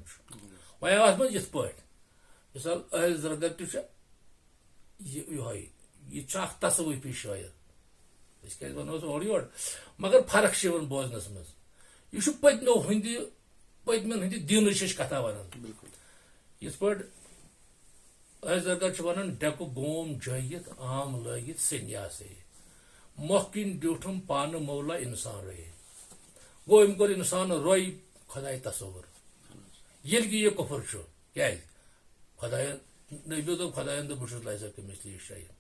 S1: وۄنۍ آو اتھ منٛز یِتھ پٲٹھۍ مثال اہل زرگر تہِ چھُ یِہوے یہِ چھُ اکھ تصوفی شٲعر أسۍ کیازِ ونو اورٕ یور مگر فرق چھِ یِوان بوزنس منٛز یہِ چھُ پٔتمٮ۪ن ہٕنٛدِ دیٖنٕچ ہِش کتھا ونان یِتھ پٲٹھۍ اہل زرگر چھُ ونان ڈیکہٕ گوم جٲیِتھ عام لٲگِتھ سنیاسے مۄکھ کِنۍ دیُٹھُم پانہٕ مولا انسان رہے گوٚو أمۍ کوٚر انسان روٚے خۄداے تصور ییٚلہِ کہِ یہِ کُفر چھُ کیازِ خۄداین نبیو دوٚپ خۄداین دوٚپ بہٕ چھُس لایسا کٔمِسلی شاید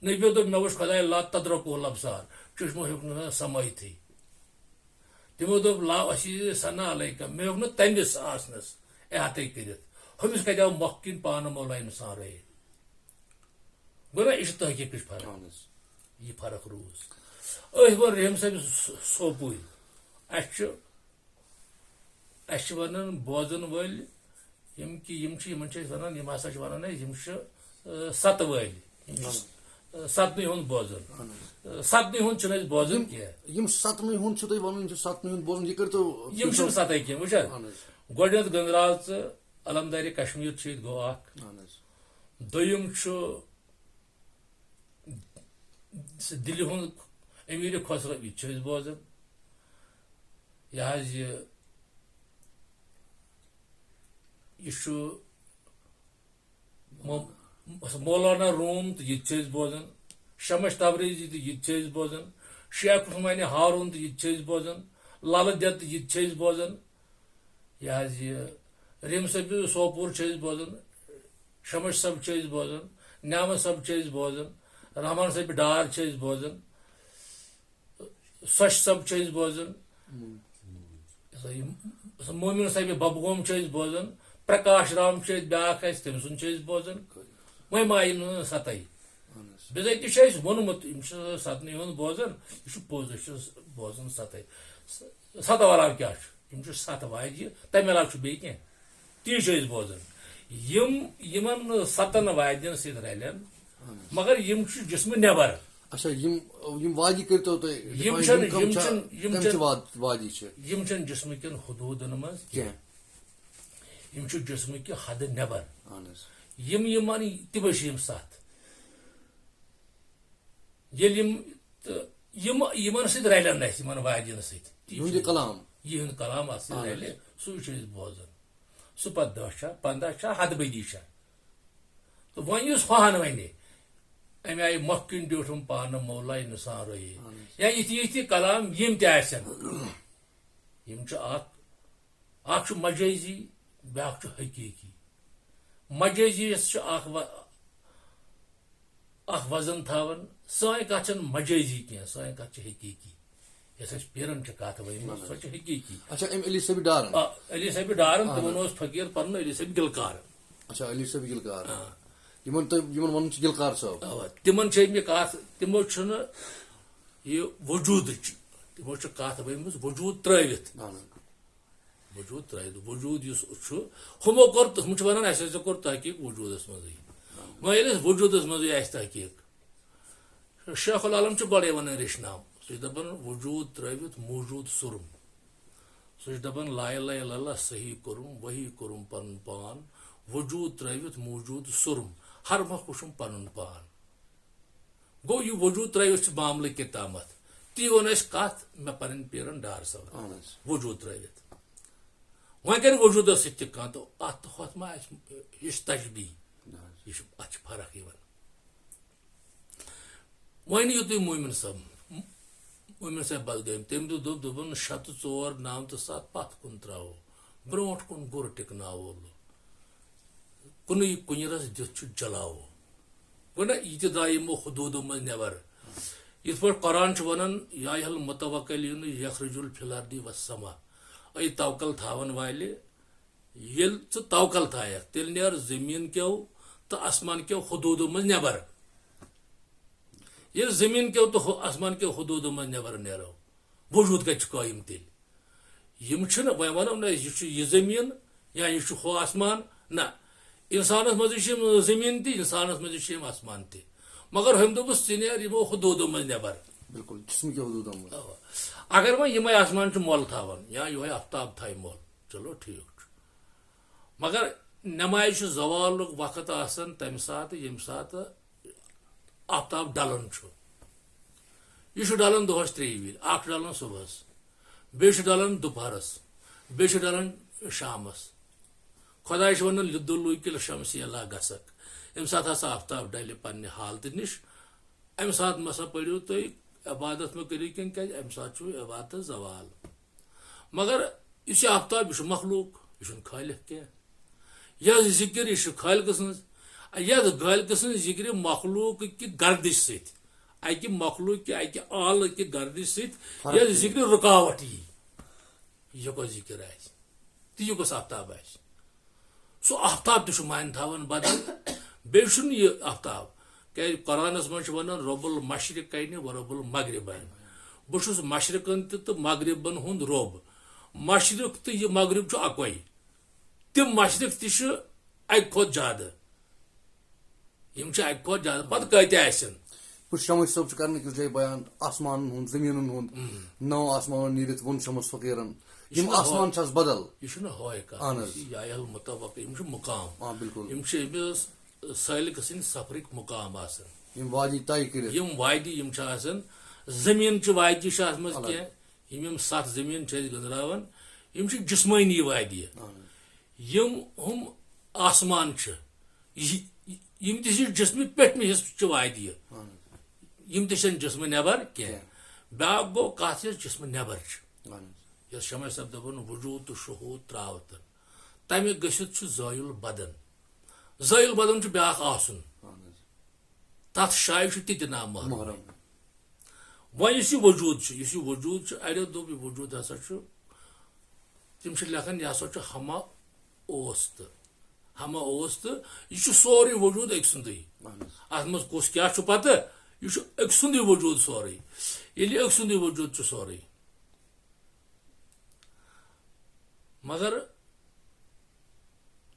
S1: نبیو دوٚپ مےٚ وٕچھ خۄداے لا تدرکو لبسار چشمو ہیوٚک نہٕ سمٲیتھٕے تِمو دوٚپ لا اسی ثنا علیکہ مےٚ ہیوٚک نہٕ تٔمِس آسنس احاطے کٔرِتھ ہُمِس کتہِ آو مۄکھ کِنۍ پانہٕ مولا انسان رہے گوٚو نا یہِ چھِ تحقیٖقٕچ فرق یہِ فرق روٗز أتھۍ ووٚن رحیم صٲب سوپوٗرۍ اَسہِ چھِ ونان بوزن وٲلۍ یِم چھِ یِمن چھِ أسۍ ونان یِم ہسا چھِ ونان أسۍ یِم چھِ ستہٕ وٲلۍ یِم چھِ ستنٕے ہُنٛد بوزان ستنٕے ہُنٛد چھِنہٕ أسۍ بوزان کینٛہہ
S2: یِم ستنٕے ہُنٛد چھُ تُہۍ ونان یِم چھِ ستنٕے ہُنٛد بوزان یہِ کٔرۍتو
S1: یِم چھِنہٕ ستے کینٛہہ وٕچھ حظ گۄڈٕنیتھ گنگراو ژٕ علمدارِ کشمیٖر چھُ ییٚتہِ گوٚو اکھ دوٚیِم چھُ دِلہِ ہُنٛد امیٖرِ خۄسرو یہِ تہِ چھِ أسۍ بوزان یہِ حظ یہِ چھُ مولانا روم تہٕ یہِ تہِ چھِ أسۍ بوزان شمش تبریزی تہٕ یہِ تہِ چھِ أسۍ بوزان شیخ عثمانِ ہارون تہٕ یہِ تہِ چھِ أسۍ بوزان للہٕ دٮ۪د تہٕ یہِ تہِ چھِ أسۍ بوزان یہِ حظ یہِ رحیم صٲب سوپور چھِ أسۍ بوزان شمش صٲب چھِ أسۍ بوزان نعمت صٲب چھِ أسۍ بوزان رحمان صٲب ڈار چھِ أسۍ بوزان سۄچھ صٲب چھِ أسۍ بوزان مومِن صٲبِ ببگوم چھِ أسۍ بوزان پرکاش رام چھِ أسۍ بیاکھ اَسہِ تٔمۍ سُنٛد چھِ أسۍ بوزان وۄنۍ ما یِم نہٕ ستے بِضٲطی چھُ اَسہِ ووٚنمُت یِم چھِ ستنٕے ہُنٛد بوزان یہِ چھُ پوٚز أسۍ چھِ بوزان ستے ستو علاوٕ کیٛاہ چھُ یِم چھِ ستھ واجہِ تمہِ علاوٕ چھُ بیٚیہِ کینٛہہ تی چھِ أسۍ بوزان یِمن نہٕ ستن وادٮ۪ن سۭتۍ رلن مگر یِم چھِ جسمہٕ نٮ۪بر
S2: اچھا یِم وادی کٔرۍتو تُہۍ
S1: یِم چھِنہٕ جسمہٕ کٮ۪ن حدوٗدن منٛز کینٛہہ یِم چھِ جسمہٕ کہِ حدٕ نٮ۪بر یِمن تِمے چھِ یِم ستھ ییٚلہِ یِمن سۭتۍ رلن اَسہِ یِمن وادٮ۪ن سۭتۍ یِہُنٛد کلام اتھ سۭتۍ رلہِ سُے چھِ أسۍ بوزان سُہ پتہٕ 10 چھا 15 چھا ہتہٕ بٔدی چھا تہٕ وۄنۍ یُس ہُہن وَنہِ امہِ آیہِ مۄکھ کِنۍ دیُٹھُم پانہٕ مولا انسان رہے یا یِتھۍ کلام یِم تہِ آسن یِم چھِ اکھ چھُ مجٲزی بیاکھ چھُ حقیٖقی مجٲزی یس چھُ اکھ وزن تھاوان سٲنۍ کتھ چھنہٕ مجٲزی کینٛہہ سٲنۍ کتھ چھِ حقیٖقی یۄس اَسہِ پیرن چھِ کتھ ؤنمٕژ سۄ چھِ حقیٖقی
S2: علی صٲبِ
S1: ڈارن تِمن اوس فقیٖر پنُن علی صٲبِ گلکار تِمن چھِ أمۍ کتھ تِمو چھُنہٕ یہِ وجوٗدٕچ تِمو چھِ کتھ ؤنمٕژ وجوٗد ترٲوِتھ وجوٗد یُس چھُ ہُمو کوٚر ہُم چھِ ونان اَسہِ ہسا کوٚر تحقیٖق وجوٗدس منٛزٕے وۄنۍ ییٚلہِ اَسہِ وجوٗدس منٛزٕے آسہِ تحقیٖق شیخ العالم چھُ گۄڈے ونان ریٚچھناو سُہ چھُ دپان وجوٗد ترٲوِتھ موجوٗد سُرُم سُہ چھُ دپان لا اِلہ الا اللہ صحیح کوٚرُم وحی کوٚرُم پنُن پان وجوٗد ترٲوِتھ موجوٗد سُرُم ہر مۄکھ وٕچھُم پنُن پان گوٚو یہِ وجوٗد ترٲوِتھ چھُ معاملہٕ کہِ تامتھ تی ووٚن اَسہِ کتھ مےٚ پنٕنۍ پیرن ڈار صٲبن وجوٗد ترٲوِتھ وۄنۍ کرِ وجوٗدس سۭتۍ تہِ کانٛہہ تہٕ اتھ تہٕ ہۄتھ ما آسہِ یہِ چھُ تجبی اتھ چھِ فرق یِوان وۄنۍ نِیِو تُہۍ مومِن صٲب بلگٲمۍ تٔمۍ دوٚپُن 6 تہٕ 4 9 تہٕ 7 پتھ کُن تراوو برونٛٹھ کُن گُر ٹِکناوو کُنہِ رس دِتھ چھُ جلاوو گوٚو نا یہِ تہِ درٛاے یِمو حدوٗدو منٛز نٮ۪بر یِتھ پٲٹھۍ قرآن چھُ ونان یا ایہل متوکلین یخرجُل فی الارضِ والسما اے توکل تھاون والہِ ییٚلہِ ژٕ توکل تھایکھ تیٚلہِ نیر زٔمیٖن کیو تہٕ آسمان کیو حدوٗدو منٛز نٮ۪بر ییٚلہِ زٔمیٖن کیو تہٕ آسمان کیو حدوٗدو منٛز نٮ۪بر نیرو وجوٗد کتہِ چھُ قٲیِم تیٚلہِ یِم چھِنہٕ وۄنۍ ونو نہ یہِ چھُ یہِ زٔمیٖن یا یہِ چھُ ہُہ آسمان نہ انسانس منٛزٕے چھِ یِم زٔمیٖن تہِ انسانس منٛزٕے چھِ یِم آسمان تہِ مگر ہُمۍ دوٚپُس ژٕ نیر یِمو حدوٗدو منٛز نٮ۪بر
S2: بالکل جسم کے حدود منٛز
S1: اگر وۄنۍ یِمے آسمان چھُ مۄل تھاوان یا یِہوے آفتاب تھایہِ مۄل چلو ٹھیٖک چھُ مگر نٮ۪مازِ چھُ زوالُک وقت آسان تمہِ ساتہٕ ییٚمہِ ساتہٕ آفتاب ڈلان چھُ یہِ چھُ ڈلان دۄہس 3 وِرِ اکھ چھُ ڈلان صبحس بیٚیہِ چھُ ڈلان دُپہرس بیٚیہِ چھُ ڈلان شامس خۄداے چھُ ونان لِدُلُکِل شمسی لا گژھکھ ییٚمہِ ساتہٕ ہسا آفتاب ڈلہِ پننہِ حالتہِ نِش امہِ ساتہٕ مسا پٔرِو تُہۍ عبادت مہ کٔرِو کینٛہہ کیازِ امہِ ساتہٕ چھُ عبادتس زوال مگر یُس یہِ آفتاب یہِ چھُ مخلوق یہِ چھُنہٕ خٲلق کینٛہہ یہِ ذِکر یہِ چھُ خالقہٕ سٕنٛز یتھ خالقہٕ سٕنٛز ذِکرِ مخلوق کہِ گردش سۭتۍ اکہِ مخلوق کہِ اکہِ آلہٕ کہِ گردش سۭتۍ یتھ ذِکرِ رُکاوٹ یی یہِ کۄس ذِکر آسہِ تہٕ یہِ کۄس آفتاب آسہِ سُہ آفتاب تہِ چھُ مانہِ تھاوان بدل بیٚیہِ چھُنہٕ یہِ آفتاب کیازِ قرآنس منٛز چھُ ونان رۄب المشرقین و رۄب المغربین بہٕ چھُس مشرقن تہِ تہٕ مغربن ہُنٛد رۄب مشرق تہٕ یہِ مغرب چھُ اکوے تِم مشرق تہِ چھِ اکہِ کھۄتہٕ زیادٕ یِم چھِ اکہِ کھۄتہٕ زیادٕ پتہٕ کۭتیاہ آسن
S2: شمس صٲب چھُ کران أکِس جایہِ بیان آسمانن ہُنٛد زٔمیٖنن ہُنٛد 9 آسمانو نیٖرِتھ ووٚن شمس فقیٖرن یِم آسمان چھِ بدل
S1: یہِ چھُنہٕ ہوے کتھ یایل مُطابق یِم چھِ مُقام
S2: بالکل
S1: یِم چھِ أمِس سٲلِق سٕنٛدۍ سفرٕکۍ مُقام آسان
S2: یِم وادی طے کٔرِتھ
S1: یِم وادی یِم چھِ آسان زٔمیٖن چہِ وادی چھِ اتھ منٛز کینٛہہ یِم 7 زٔمیٖن چھِ أسۍ گٔنٛزراوان یِم چھِ جسمٲنی وادی یِم ہُم آسمان چھِ یِم تہِ چھِ جسمہٕ پٮ۪ٹھمہِ حصہٕ چہِ وادی یِم تہِ چھنہٕ جسمہٕ نٮ۪بر کینٛہہ بیاکھ گوٚو کتھ یۄس جسمہٕ نٮ۪بر چھِ یۄس شمع صٲب دپان وجوٗد تہٕ شہوٗد تراوتن تمیُک گٔژھِتھ چھُ زٲیُل بدن زٲیُل بدن چھُ بیاکھ آسُن تتھ جایہِ چھُ تہِ تہِ ناو محرم وۄنۍ یُس یہِ وجوٗد چھُ اڑیو دوٚپ یہِ وجوٗد ہسا چھُ تِم چھِ لیکھان یہِ ہسا چھُ ہما اوس تہٕ یہِ چھُ سورُے وجوٗد أکۍ سُنٛدٕے اتھ منٛز کُس کیاہ چھُ پتہٕ یہِ چھُ أکۍ سُنٛدٕے وجوٗد سورُے ییٚلہِ أکۍ سُنٛدٕے وجوٗد چھُ سورُے مگر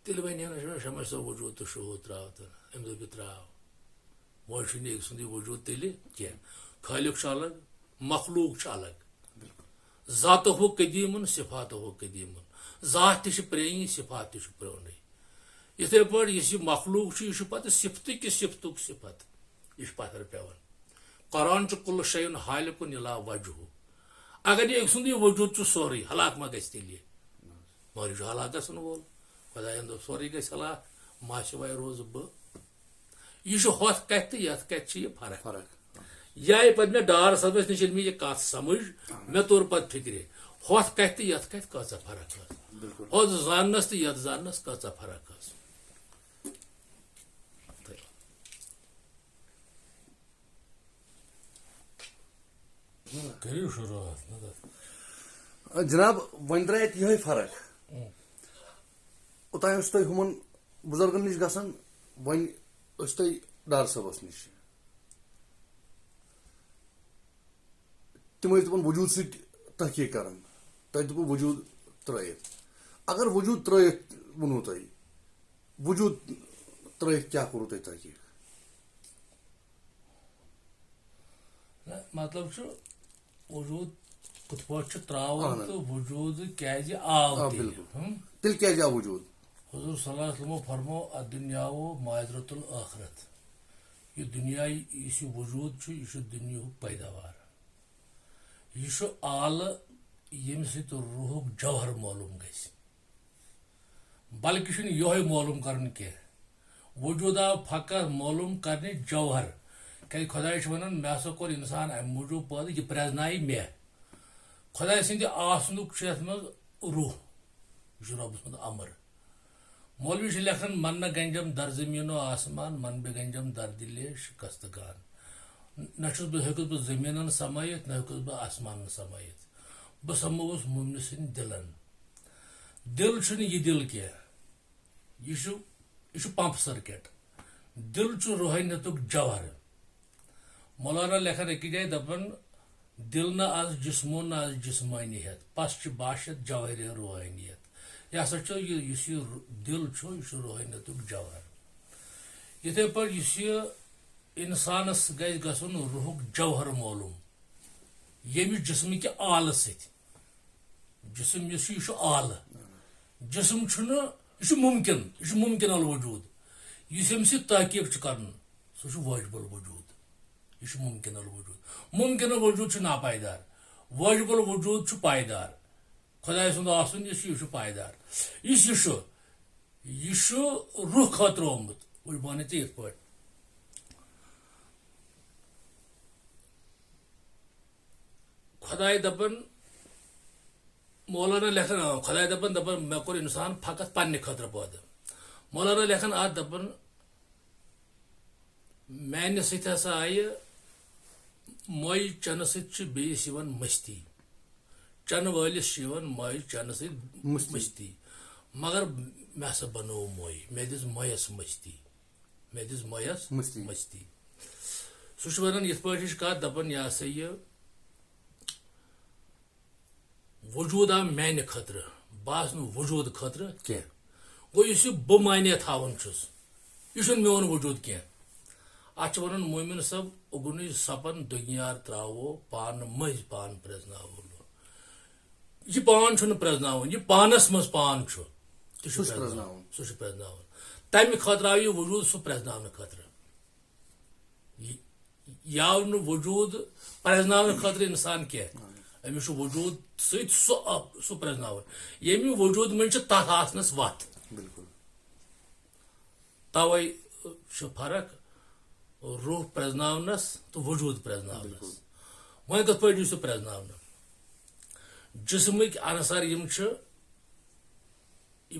S1: تیٚلہِ وَنہِ ہا شمع صٲب وجوٗد تہٕ شہوٗد تراوتن أمۍ دوٚپ یہِ تراو وۄنۍ چھُنہٕ أکۍ سُنٛدٕے وجوٗد تیٚلہِ کینٛہہ خٲلق چھُ الگ مخلوق چھُ الگ ذاتو ہُہ قدیٖمن صفاتو ہُہ قدیٖمن ذات تہِ چھِ پرٛٲنی صفات تہِ چھُ پرٛونُے یِتھے پٲٹھۍ یُس یہِ مخلوق چھُ یہِ چھُ پتہٕ صفتٕکہِ صفتُک صفت یہِ چھُ پتھر پیوان قرآن چھُ کُلہٕ شیٖن حالِکُن اِلا وجہُ اگر یہِ أکۍ سُنٛدٕے وجوٗد چھُ سورُے ہلاک ما گژھِ تیٚلہِ مگر یہِ چھُ ہلاک گژھن وول خۄداین دوٚپ سورُے گژھِ ہلاک ما سِواے روزٕ بہٕ یہِ چھُ ہۄتھ کتھِ تہٕ یتھ کتھِ چھِ یہِ فرق یہِ آیہِ پتہٕ مےٚ ڈار صٲبس نِش ییٚلہِ مےٚ یہِ کتھ سمجھ مےٚ توٚر پتہٕ فِکرِ ہۄتھ کتھِ تہٕ یتھ کتھِ کۭژاہ فرق ٲس ہۄتھ زاننس تہٕ یتھ زاننس کۭژاہ فرق ٲس کٔرِو شروٗعات
S2: جناب وۄنۍ درٛاے اَتہِ یِہے فرق اوٚتانۍ اوس تۄہہِ ہُمن بُزرگن نِش گژھان وۄنۍ ٲسۍ تُہۍ ڈار صٲبس نِش تِم ٲسۍ دپان وجوٗد سۭتۍ تحقیٖق کران تۄہہِ دوٚپوٕ وجوٗد ترٲیِتھ اگر وجوٗد ترٲیِتھ ووٚنوٕ تۄہہِ وجوٗد ترٲیِتھ کیٛاہ کوٚروٕ تۄہہِ تحقیٖق
S1: مطلب چھُ وجوٗد کِتھ پٲٹھۍ چھُ تراوُن تہٕ وجوٗد کیازِ آو
S2: تیٚلہِ کیازِ آو وجوٗد
S1: حضوٗر صلی اللہ علیہ وسلمو فرمو الدُنیاہو معذرۃ الآخرت یہِ دُنیا یُس یہِ وجوٗد چھُ یہِ چھُ دُنیہُک پیداوار یہِ چھُ آلہٕ ییٚمہِ سۭتۍ روحُک جوہر معلوٗم گژھِ بلکہِ چھُنہٕ یِہوے معلوٗم کرُن کینٛہہ وجوٗد آو فقط معلوٗم کرنہِ جوہر کیازِ خۄداے چھُ ونان مےٚ ہسا کوٚر انسان امہِ موٗجوٗب پٲدٕ یہِ پرٛزنایہِ مےٚ خۄداے سٕنٛدِ آسنُک چھُ یتھ منٛز روح یہِ چھُ رۄبہٕ سُنٛد امر مولوی چھِ لیکھان من نہ گنجم در زٔمیٖنو آسمان من بے گنجم در دِلے شکست گان نہ چھُس بہٕ ہیوٚکُس بہٕ زٔمیٖنن سمٲیِتھ نہ ہیوٚکُس بہٕ آسمانن سمٲیِتھ بہٕ سمووُس مومنہٕ سٕنٛدۍ دِلن دِل چھُنہٕ یہِ دِل کینٛہہ یہِ چھُ پمپ سٔرکٹ دِل چھُ روحٲنیتُک جوہر مولانا لیکھان أکِس جایہِ دپان دِل نہ آز جسمو نہ آز جسمٲنیت پس چھِ باشد جوہرِ روحٲنیت یہِ ہسا چھُ یُس یہِ دِل چھُ یہِ چھُ روحٲنیتُک جوہر یِتھے پٲٹھۍ یُس یہِ انسانس گژھِ گژھُن روحُک جوہر معلوٗم ییٚمہِ جسمٕکہِ آلہٕ سۭتۍ جسم یُس چھُ یہِ چھُ آلہٕ جسم چھُنہٕ یہِ چھُ مُمکِن الوجوٗد یُس ییٚمہِ سۭتۍ تحقیٖق چھُ کرُن سُہ چھُ واجب الوجوٗد یہِ چھُ مُمکِن الوجوٗد چھُ ناپایدار واجب الوجوٗد چھُ پایدار خۄداے سُنٛد آسُن یُس چھُ یہِ چھُ پایدار یُس یہِ چھُ روح خٲطرٕ آمُت بہٕ وَنہٕ ژےٚ یِتھ پٲٹھۍ خۄداے دَپان مولانا لیکھان خۄداے دَپان مےٚ کوٚر اِنسان فقط پننہِ خٲطرٕ پٲدٕ مولانا لیکھان اَتھ دَپان میانہِ سۭتۍ ہسا آیہِ مۄیہِ چنہٕ سۭتۍ چھِ بیٚیِس یِوان مستی چنہٕ وٲلِس چھِ یِوان مۄیہِ چنہٕ سۭتۍ مستی مگر مےٚ ہسا بنوو مۄے مےٚ دِژ مۄیس مستی سُہ چھُ ونان یِتھ پٲٹھۍ ہِش کتھ دپان یہِ ہسا یہِ وجوٗد آو میانہِ خٲطرٕ بہٕ آس نہٕ وجوٗد خٲطرٕ کینٛہہ گوٚو یُس یہِ بہٕ معنی تھاوان چھُس یہِ چھُنہٕ میون وجوٗد کینٛہہ اتھ چھُ ونان مومِن صٲب اُگنُے سپن دُنیار تراوو پانہٕ مٔنٛزۍ پان پرٛزناوو یہِ پان چھُنہٕ پرٛزناوُن یہِ پانس منٛز پان چھُ تہِ چھُ پرٛزناوُن سُہ چھُ پرٛزناوُن تمہِ خٲطرٕ آو یہِ وجوٗد سُہ پرٛزناونہٕ خٲطرٕ یہِ آو نہٕ وجوٗد پرٛزناونہٕ خٲطرٕ انسان کینٛہہ أمِس چھُ وجوٗد سۭتۍ سُہ پرٛزناوُن ییٚمہِ وجوٗد منٛز چھِ تتھ آسنس وتھ توے چھِ فرق روح پرٛزناونس تہٕ وجوٗد پرٛزناونس وۄنۍ کِتھ پٲٹھۍ یی سُہ پرٛزناونہٕ جسمٕکۍ عنصر یِم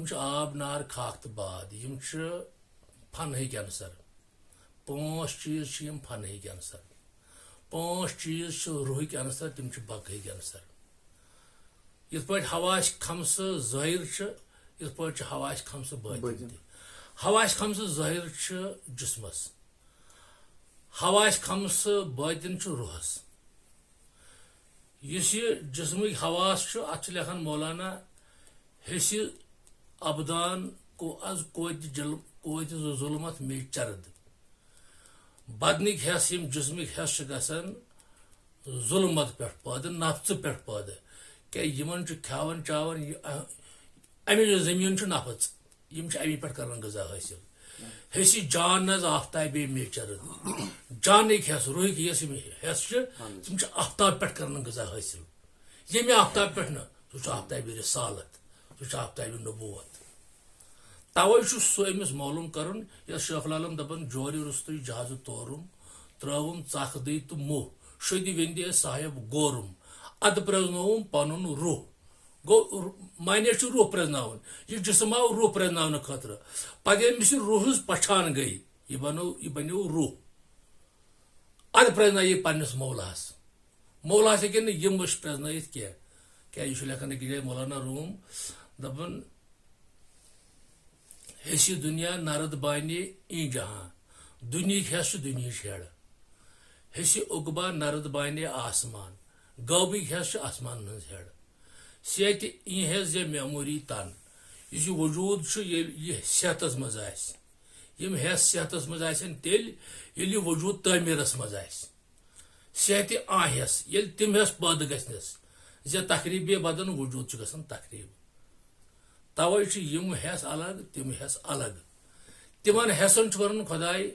S1: چھِ آب نار خاک تہٕ باد یِم چھِ فنہٕکۍ عنصر پانٛژھ چیٖز چھِ یِم فنہٕکۍ عنصر پانٛژھ چیٖز چھِ روحٕکۍ عنصر تِم چھِ بقہٕکۍ عنصر یِتھ پٲٹھۍ حواس خمسہٕ ظٲہر چھِ یِتھ پٲٹھۍ چھِ حواس خمسہٕ باطن تہِ حواس خمسہٕ ظٲہر چھِ جسمس حواس خمسہٕ باطن چھُ روحس یُس یہِ جسمٕکۍ حواس چھُ اتھ چھُ لیکھان مولانا حِصہِ ابدان کو از کوتہِ ظُلمت مے چرد بدنٕکۍ حصہٕ یِم جسمٕکۍ حصہٕ چھِ گژھان ظُلمت پٮ۪ٹھ پٲدٕ نفژٕ پٮ۪ٹھ پٲدٕ کیٛازِ یِمن چھُ کھٮ۪وان چاوان اَمِچ زٔمیٖن چھُ نفژ یِم چھِ اَمی پٮ۪ٹھ کران غذا حٲصِل حِصہِ جان نظ آفتابے مے چرد جانٕکۍ حصہٕ روحٕکۍ یۄس یِم حصہٕ چھِ تِم چھِ آفتاب پٮ۪ٹھ کران غذا حٲصِل ییٚمہِ آفتاب پٮ۪ٹھ نہٕ سُہ چھُ آفتابِ رسالت سُہ چھُ آفتابِ نبوت توے چھُ سُہ أمِس معلوٗم کرُن یۄس شیخ العالم دپان جورِ رُستُے جہازٕ تورُم ترٲوُم ژکھ دٕے تہٕ موہ شدِ وِندے صاحب گورُم ادٕ پرٛزنووُم پنُن روح گوٚو معنی چھُ روح پرٛزناوُن یہِ جسم آو روح پرٛزناونہٕ خٲطرٕ پتہٕ ییٚمِس یہِ روحٕچ پہچان گٔے یہِ بنیو روح ادٕ پرٛزنایہِ یہِ پننِس مولاہس مولاہس ہیٚکن نہٕ یِم وٕچھ پرٛزنٲیِتھ کینٛہہ کیٛازِ یہِ چھُ لیکھان أکِس جایہِ مولانا روم دپان حِصہِ دُنیا نرد بانے ای جہاں دُنہِکۍ حصہٕ چھِ دُنہِچ ہیڑ حِصہِ اُقبا نرد بانے آسمان غٲبٕکۍ حصہٕ چھِ آسمانن ہٕنٛز ہیڑ صحتِ ای حص یا میموری تن یُس یہِ وجوٗد چھُ ییٚلہِ یہِ صحتس منٛز آسہِ یِم حص صحتس منٛز آسن تیٚلہِ ییٚلہِ یہِ وجوٗد تعمیٖرس منٛز آسہِ صحتِ آ حص ییٚلہِ تِم حص پٲدٕ گژھنس زِ تقریٖبے بدن وجوٗد چھُ گژھان تقریٖب توے چھِ یِم حص الگ تِم حص الگ تِمن حصن چھُ ونان خۄداے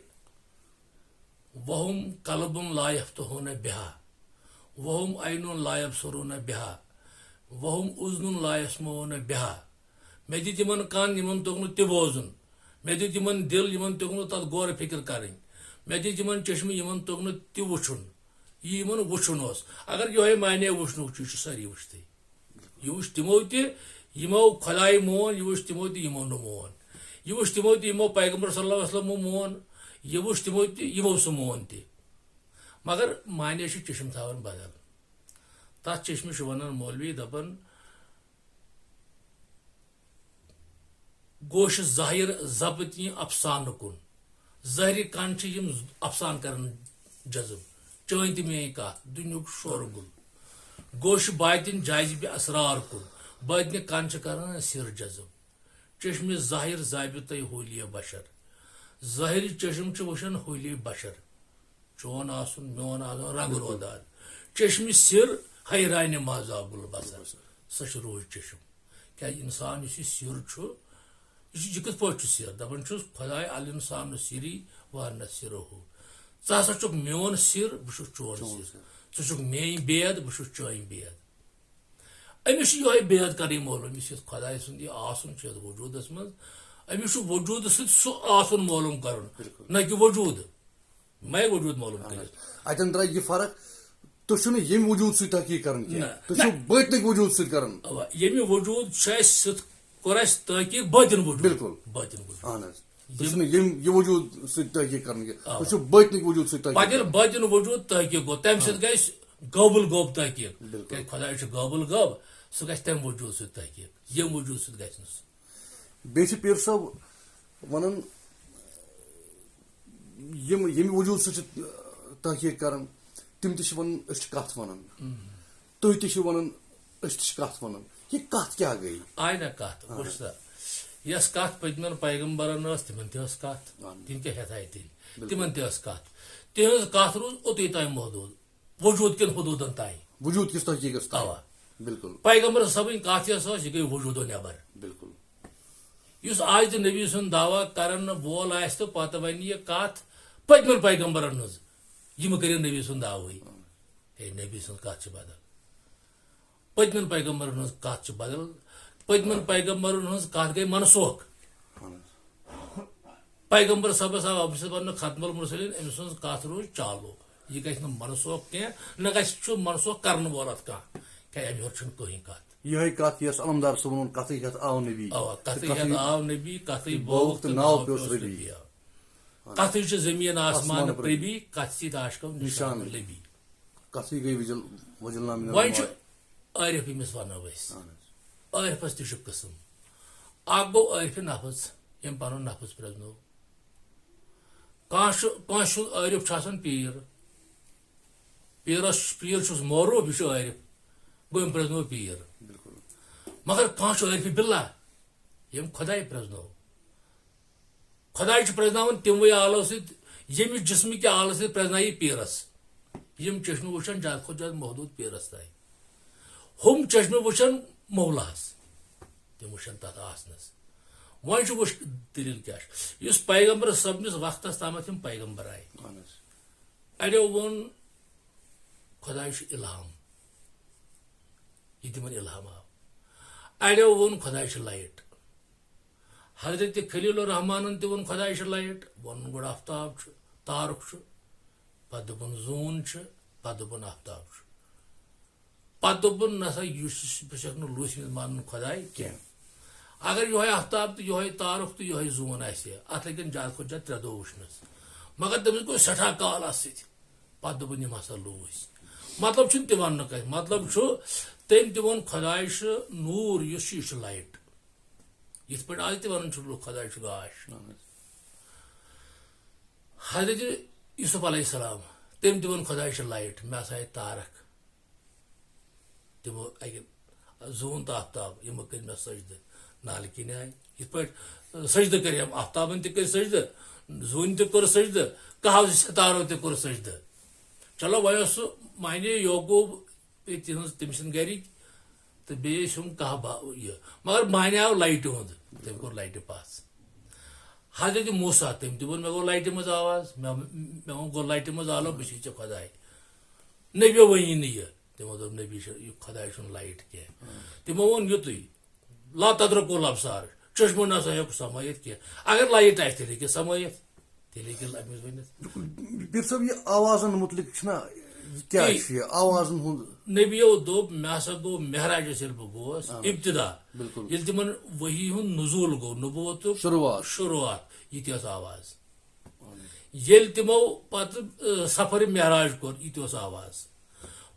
S1: وہم قلبم لا یفتحون بہا وہم عینٌ لا یبصرون بہا وہم اذنٌ لا یسمعون بہا مےٚ دِتۍ یِمن کن یِمن توٚگ نہٕ تہِ بوزُن مےٚ دِتۍ یِمن دِل یِمن توٚگ نہٕ تتھ غورٕ فِکر کرٕنۍ مےٚ دِتۍ یِمن چشمہٕ یِمن توٚگ نہٕ تہِ وٕچھُن یہِ یِمن وٕچھُن اوس اگر یِہوے معنی وٕچھنُک چھُ یہِ چھُ سٲری وٕچھتٕے یہِ وٕچھ تِمو تہِ یِمو خۄداے مون یہِ وٕچھ تِمو تہِ یِمو نہٕ مون یہِ وٕچھ تِمو تہِ یِمو پیغمبر صلی اللہ علیہ وسلمو مون یہِ وٕچھ تِمو تہِ یِمو سُہ مون تہِ مگر معنی چھُ چشم تھاوان بدل تتھ چشمہِ چھُ ونان مولوی دپان گوش ظاہر ضبط یہِ افسانہٕ کُن ظٲہرِ کن چھِ یِم افسان کران جذب چٲنۍ تہِ میٲنۍ کتھ دُنیُک شورٕ گُل گوش باطن جاذبِ اسرار کُن باطنہِ کن چھِ کران سِر جذب چشمہِ ظاہر ضابطے ہولیہ بشر ظٲہری چشم چھُ وٕچھان ہولی بشر چون آسُن میون آسُن رنگ روداد چشمہ سر حیرانہ مذاب البصر سہ روز چشم کیا انسان اس سر یہ کت پہ سر دپان خدا الانسان سری ورنہ سرہ ژٕ ہسا چھُکھ میون سر بہ چون سر ژٕ چھُکھ میٲنۍ بید بہ چٲنۍ بید أمِس چھُ یِہوے بید کرٕنۍ معلوم یُس یتھ خداے سُنٛد یہِ آسُن چھُ یتھ وجوٗدس منٛز أمِس چھُ وجوٗدٕ سۭتۍ سُہ آسُن معلوم کرُن نہ کہ وجوٗد میں وجوٗد معلوم کٔرِتھ
S2: اتن درٛاے یہِ فرق تُہۍ چھِو نہٕ ییٚمہِ وجوٗد سۭتۍ تحقیق کران کینٛہہ تُہۍ چھِو بٲطنٕکۍ وجوٗد سۭتۍ کران
S1: اوا ییٚمہِ وجوٗد چھُ اسہِ سۭتۍ کوٚر اسہِ تحقیق باطن وجوٗد
S2: بالکل
S1: باطن وجوٗد
S2: اہن حظ تُہۍ چھِو نہٕ یہِ وجوٗد سۭتۍ تحقیق کران کینٛہہ تُہۍ چھِو بٲطنٕکۍ وجوٗد سۭتۍ
S1: پتہٕ
S2: تحقیق
S1: ییٚلہِ باطن وجوٗد تحقیق گوٚو تمہِ سۭتۍ گژھِ غٲبُل غٲب تحقیق کیٛازِ خۄداے چھُ غٲبُل غٲب سُہ گژھِ تمہِ وجوٗد سۭتۍ تحقیق ییٚمہِ وجوٗد سۭتۍ گژھِ نہٕ سُہ
S2: بیٚیہِ چھِ پیٖر صٲب ونان ییٚمہِ وجوٗد سۭتۍ چھِ تحقیق کران تِم تہِ چھِ ونان أسۍ چھِ کتھ ونان تُہۍ تہِ چھِو ونان أسۍ تہِ چھِ کتھ ونان یہِ کتھ کیٛاہ گٔے
S1: آیہِ نہ کتھ وٕچھ سا یۄس کتھ پٔتمٮ۪ن پیغمبرن ٲس تِمن تہِ ٲس کتھ تِم کیٛاہ ہٮ۪تھ آیہِ تیٚلہِ تِمن تہِ ٲس کتھ تِہنٛز کتھ روٗز اوٚتُے تام محدوٗد وجوٗد کٮ۪ن حدوٗدن تام
S2: وجوٗد کِس تحقیقس تام
S1: اوا
S2: بالکل
S1: پیغمبر صٲبٕنۍ کتھ یۄس ٲس یہِ گٔے وجوٗدو نٮ۪بر
S2: بالکل
S1: یُس آز تہِ نبی سُنٛد دعوا کرن نہٕ وول آسہِ تہٕ پتہٕ ونہِ یہِ کتھ پٔتمٮ۪ن پیغمبرن ہٕنٛز یِم کٔرِنۍ نبی سُنٛد دعوٕے ہے نبی سٕنٛز کتھ چھِ بدل پٔتمٮ۪ن پیغمبرن ہٕنٛز کتھ چھِ بدل پٔتمٮ۪ن پیغمبرن ہٕنٛز کتھ گٔے منسوخ پیغمبر صٲبس آو ابو وننہٕ ختم المرسلین أمۍ سٕنٛز کتھ روٗز چالوٗ یہِ گژھِ نہٕ منسوخ کینٛہہ نہ گژھِ چھُ منسوخ کرن وول اتھ کانٛہہ کیٛازِ امہِ ہیوٚر چھُنہٕ کٕہٕنۍ کتھ
S2: یِہے کتھ یۄس علمدار صٲبن کتھٕے ہٮ۪تھ آو نبی
S1: اوا کتھٕے ہٮ۪تھ آو نبی کتھٕے بووُکھ تہٕ ناو پیوٚس ربی کتھٕے چھِ زٔمیٖن آسمان پربی کتھ سۭتۍ آشکو نشان لبی
S2: کتھٕے گٔے وجل
S1: وۄنۍ چھُ عٲرف ییٚمِس ونو أسۍ عٲرفس تہِ چھُ قٕسم اکھ گوٚو عٲرفہِ نفٕژ ییٚمۍ پنُن نفٕژ پرٛزنوو کٲنٛسہِ چھُ عٲرف چھُ آسان پیٖر پیٖر چھُس معروٗف یہِ چھُ عٲرف گوٚو أمۍ پرٛزنوو پیٖر مگر کانٛہہ چھُ عٲرفہِ بِلّہ ییٚمۍ خۄداے پرٛزنوو خۄداے چھُ پرٛزناوان تِموٕے آلو سۭتۍ ییٚمہِ جسمہٕ کہِ آلہٕ سۭتۍ پرٛزنایہِ پیٖرس یِم چشمہٕ وٕچھان زیادٕ کھۄتہٕ زیادٕ محدوٗد پیٖرس تانۍ ہُم چشمہٕ وٕچھان مولاہس تِم وٕچھان تتھ آسنس وۄنۍ چھُ وٕچھ دٔلیٖل کیٛاہ چھِ یُس پیغمبر صٲبنِس وقتس تامتھ یِم پیغمبر آیہِ اڑیو ووٚن خۄداے چھُ الہام یہِ تِمن الہام آو اڑیو ووٚن خۄداے چھُ لایٹ حضرت خلیل الرحمانن تہِ ووٚن خۄداے چھُ لایٹ ووٚنُن گۄڈٕ آفتاب چھُ تارُک چھُ پتہٕ دوٚپُن زوٗن چھُ پتہٕ دوٚپُن آفتاب چھُ پتہٕ دوٚپُن نسا یُس بہٕ چھُکھ نہٕ لوٗسۍ منٛز مانُن خۄداے کینٛہہ اگر یِہوے آفتاب تہٕ یِہوے تارُک تہٕ یِہوے زوٗن آسہِ اتھ لگن زیادٕ کھۄتہٕ زیادٕ 3 دۄہ وٕچھنس مگر تٔمِس گوٚو سٮ۪ٹھاہ کال اتھ سۭتۍ پتہٕ دوٚپُن یِم ہسا لوٗسۍ مطلب چھُنہٕ تہِ وننُک اَسہِ مطلب چھُ تٔمۍ تہِ ووٚن خۄداے چھُ نوٗر یُس چھُ یہِ چھُ لایٹ یِتھ پٲٹھۍ آز تہِ ونان چھُ لُکھ خۄداے چھُ گاش حضرت یوسف علیہ السلام تٔمۍ تہِ ووٚن خۄداے چھُ لایٹ مےٚ ہسا آیہِ تارک تِمو اکہِ زوٗن تہٕ آفتاب یِمو کٔرۍ مےٚ سجدٕ نالہٕ کِنۍ آیہِ یِتھ پٲٹھۍ سجدٕ کٔرۍ أمۍ آفتابن تہِ کٔرۍ سجدٕ زوٗنہِ تہِ کوٚر سجدٕ کہو ستارو تہِ کوٚر سجدٕ چلو وۄنۍ اوس سُہ مانے یوقوٗب تِہنٛز تٔمۍ سٕنٛدۍ گرِکۍ تہٕ بیٚیہِ ٲسۍ ہُم کہہ یہِ مگر مانیو لایٹہِ ہُنٛد تٔمۍ کوٚر لایٹہِ پژھ حضرت موسا تٔمۍ تہِ ووٚن مےٚ گوٚو لایٹہِ منٛز آواز مےٚ ووٚن گوٚو لایٹہِ منٛز آلو بہٕ چھُس ژےٚ خۄداے نبیو ؤنی نہٕ یہِ تِمو دوٚپ نبی چھُ یہِ خۄداے چھُنہٕ لایٹ کینٛہہ تِمو ووٚن یُتُے لا تدرکو لبسار چشمو نسا ہیوٚک سمٲیِتھ کینٛہہ اگر لایٹ آسہِ تیٚلہِ ہیٚکہِ سمٲیِتھ تیٚلہِ ہیٚکہِ أمِس ؤنِتھ
S2: پیٖر صٲب یہِ آوازن مُتعلق چھُنہ کیٛاہ چھُ یہِ آوازن ہُنٛد
S1: نبیو دوٚپ مےٚ ہسا گوٚو مہراجس ییٚلہِ بہٕ گوس ابتدا ییٚلہِ تِمن ؤحی ہُنٛد نزوٗل گوٚو نبوتُک شروعات یہِ تہِ ٲس آواز ییٚلہِ تِمو پتہٕ سفر معراج کوٚر یہِ تہِ اوس آواز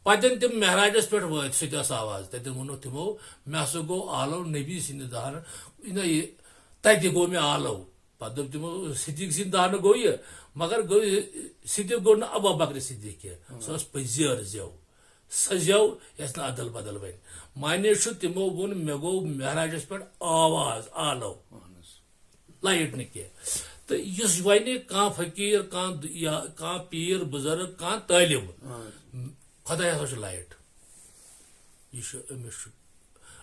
S1: پتہٕ تِم معراجس پٮ۪ٹھ وٲتۍ سُہ تہِ ٲس آواز تتٮ۪ن ووٚنُکھ تِمو مےٚ ہسا گوٚو آلو نبی سٕنٛدِ دہانہٕ یہِ تتہِ گوٚو مےٚ آلو پتہٕ دوٚپ تِمو صدیٖق سٕنٛدِ دہانہٕ گوٚو یہِ مگر گوٚو صدیٖق گوٚو نہٕ ابوٗ بکر صدیٖق کینٛہہ سۄ ٲس پٔزیر زٮ۪و سۄ زٮ۪و یۄس نہٕ ادل بدل بنہِ مانے چھُ تِمو ووٚن مےٚ گوٚو معراجس پٮ۪ٹھ آواز آلو لایٹ نہٕ کینٛہہ تہٕ یُس وۄنۍ کانٛہہ فقیٖر کانٛہہ پیٖر بُزرگ کانٛہہ طٲلب خدا ہسا لائٹ یہ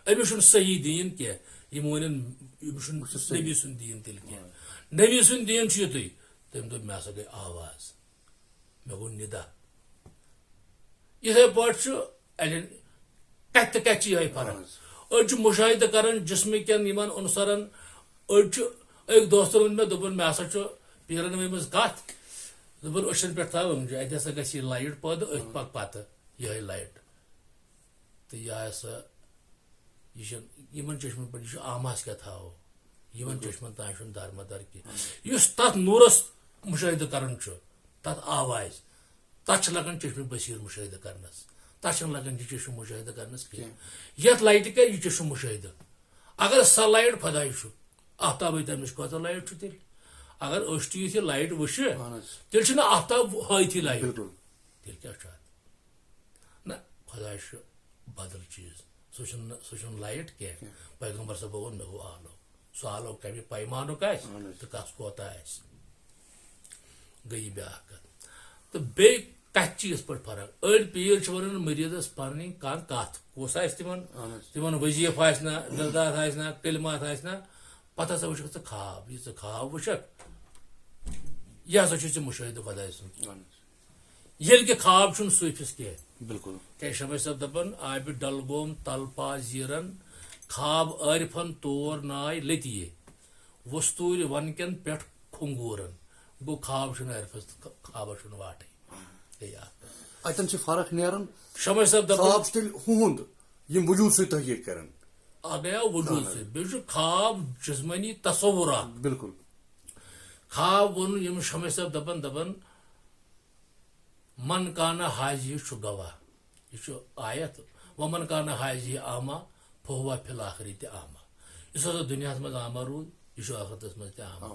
S1: امس صحیح دین کی نبی سن دین تیل کی نبی سن دین یہ تم دب مے ہسا گئی آواز مے گو ندا اتھے پاٹھ کت کت یہ فرق اڑ مشاہدہ کران جسمکین عنصرن اڑ اک دوستن ون مے دپن مے ہسا پیرن ورمز کت دپن أچھن پہ تھو ات ہسا گژھِ لائٹ پٲدٕ أتھۍ پک پتہ یہ لائٹ تو یہ ہسا یہ چشمن پہ یہ آماس کیا تھاو یہ چشمن تان درمدر کی اس تر نورس مشاہدہ کران تر آواز تر لگان چشم بصیر مشاہدہ کرنس تر لگان یہ چشم مشاہدہ کرنس کی یت لائٹ کیا یہ چشم مشاہدہ اگر سا لائٹ خدائی آفتاب تمس کوتہ لائٹ تیل اگر أچھ تہ یہ لائٹ وچھ تیل آفتاب ہٲیتھی لائٹ تیل کیا نا خدا بدل چیز سہ لائٹ کی پیغمبر صاحب ون مے گو آلو سہ آلو کمی پیمانک تو کس کوتہ گئی بیاکھ تو بیٚیہِ کتھ چیز پہ فرق اڑ پیر ونان مریضس پننی کان کت کس تمن وظیف آسنا دلدات آسنا کلمات آسنا پتہ ہسا وچھکھ ژٕ خواب یہ خواب وچھکھ یہ ہسا چھ مشاہدہ خدا سن یل کہ خواب چھ صوفس کی
S2: بالکل
S1: کہ شمع صاحب دپان آب ڈلگوم تلپا زیرن خواب عارفن طور نائے لتیے وستور ونکن پہ کھنگورن گو خواب چھ عارفس خواب چھ واٹے
S2: اتن فرق نیران
S1: شمع صاحب دپان
S2: خواب تیل ہند یم وجود سی تحقیق کران
S1: گیا وجود سے بیچ خواب جسمانی تصورات
S2: بالکل
S1: خواب ون یم شمع صاحب دپان من کانا حاضی گواہ یہ آیت و من کانا حاضی آما فہوا فی الآخری تہ آما اس دنیا مز آما رود یہ آخرتس مز تہ آما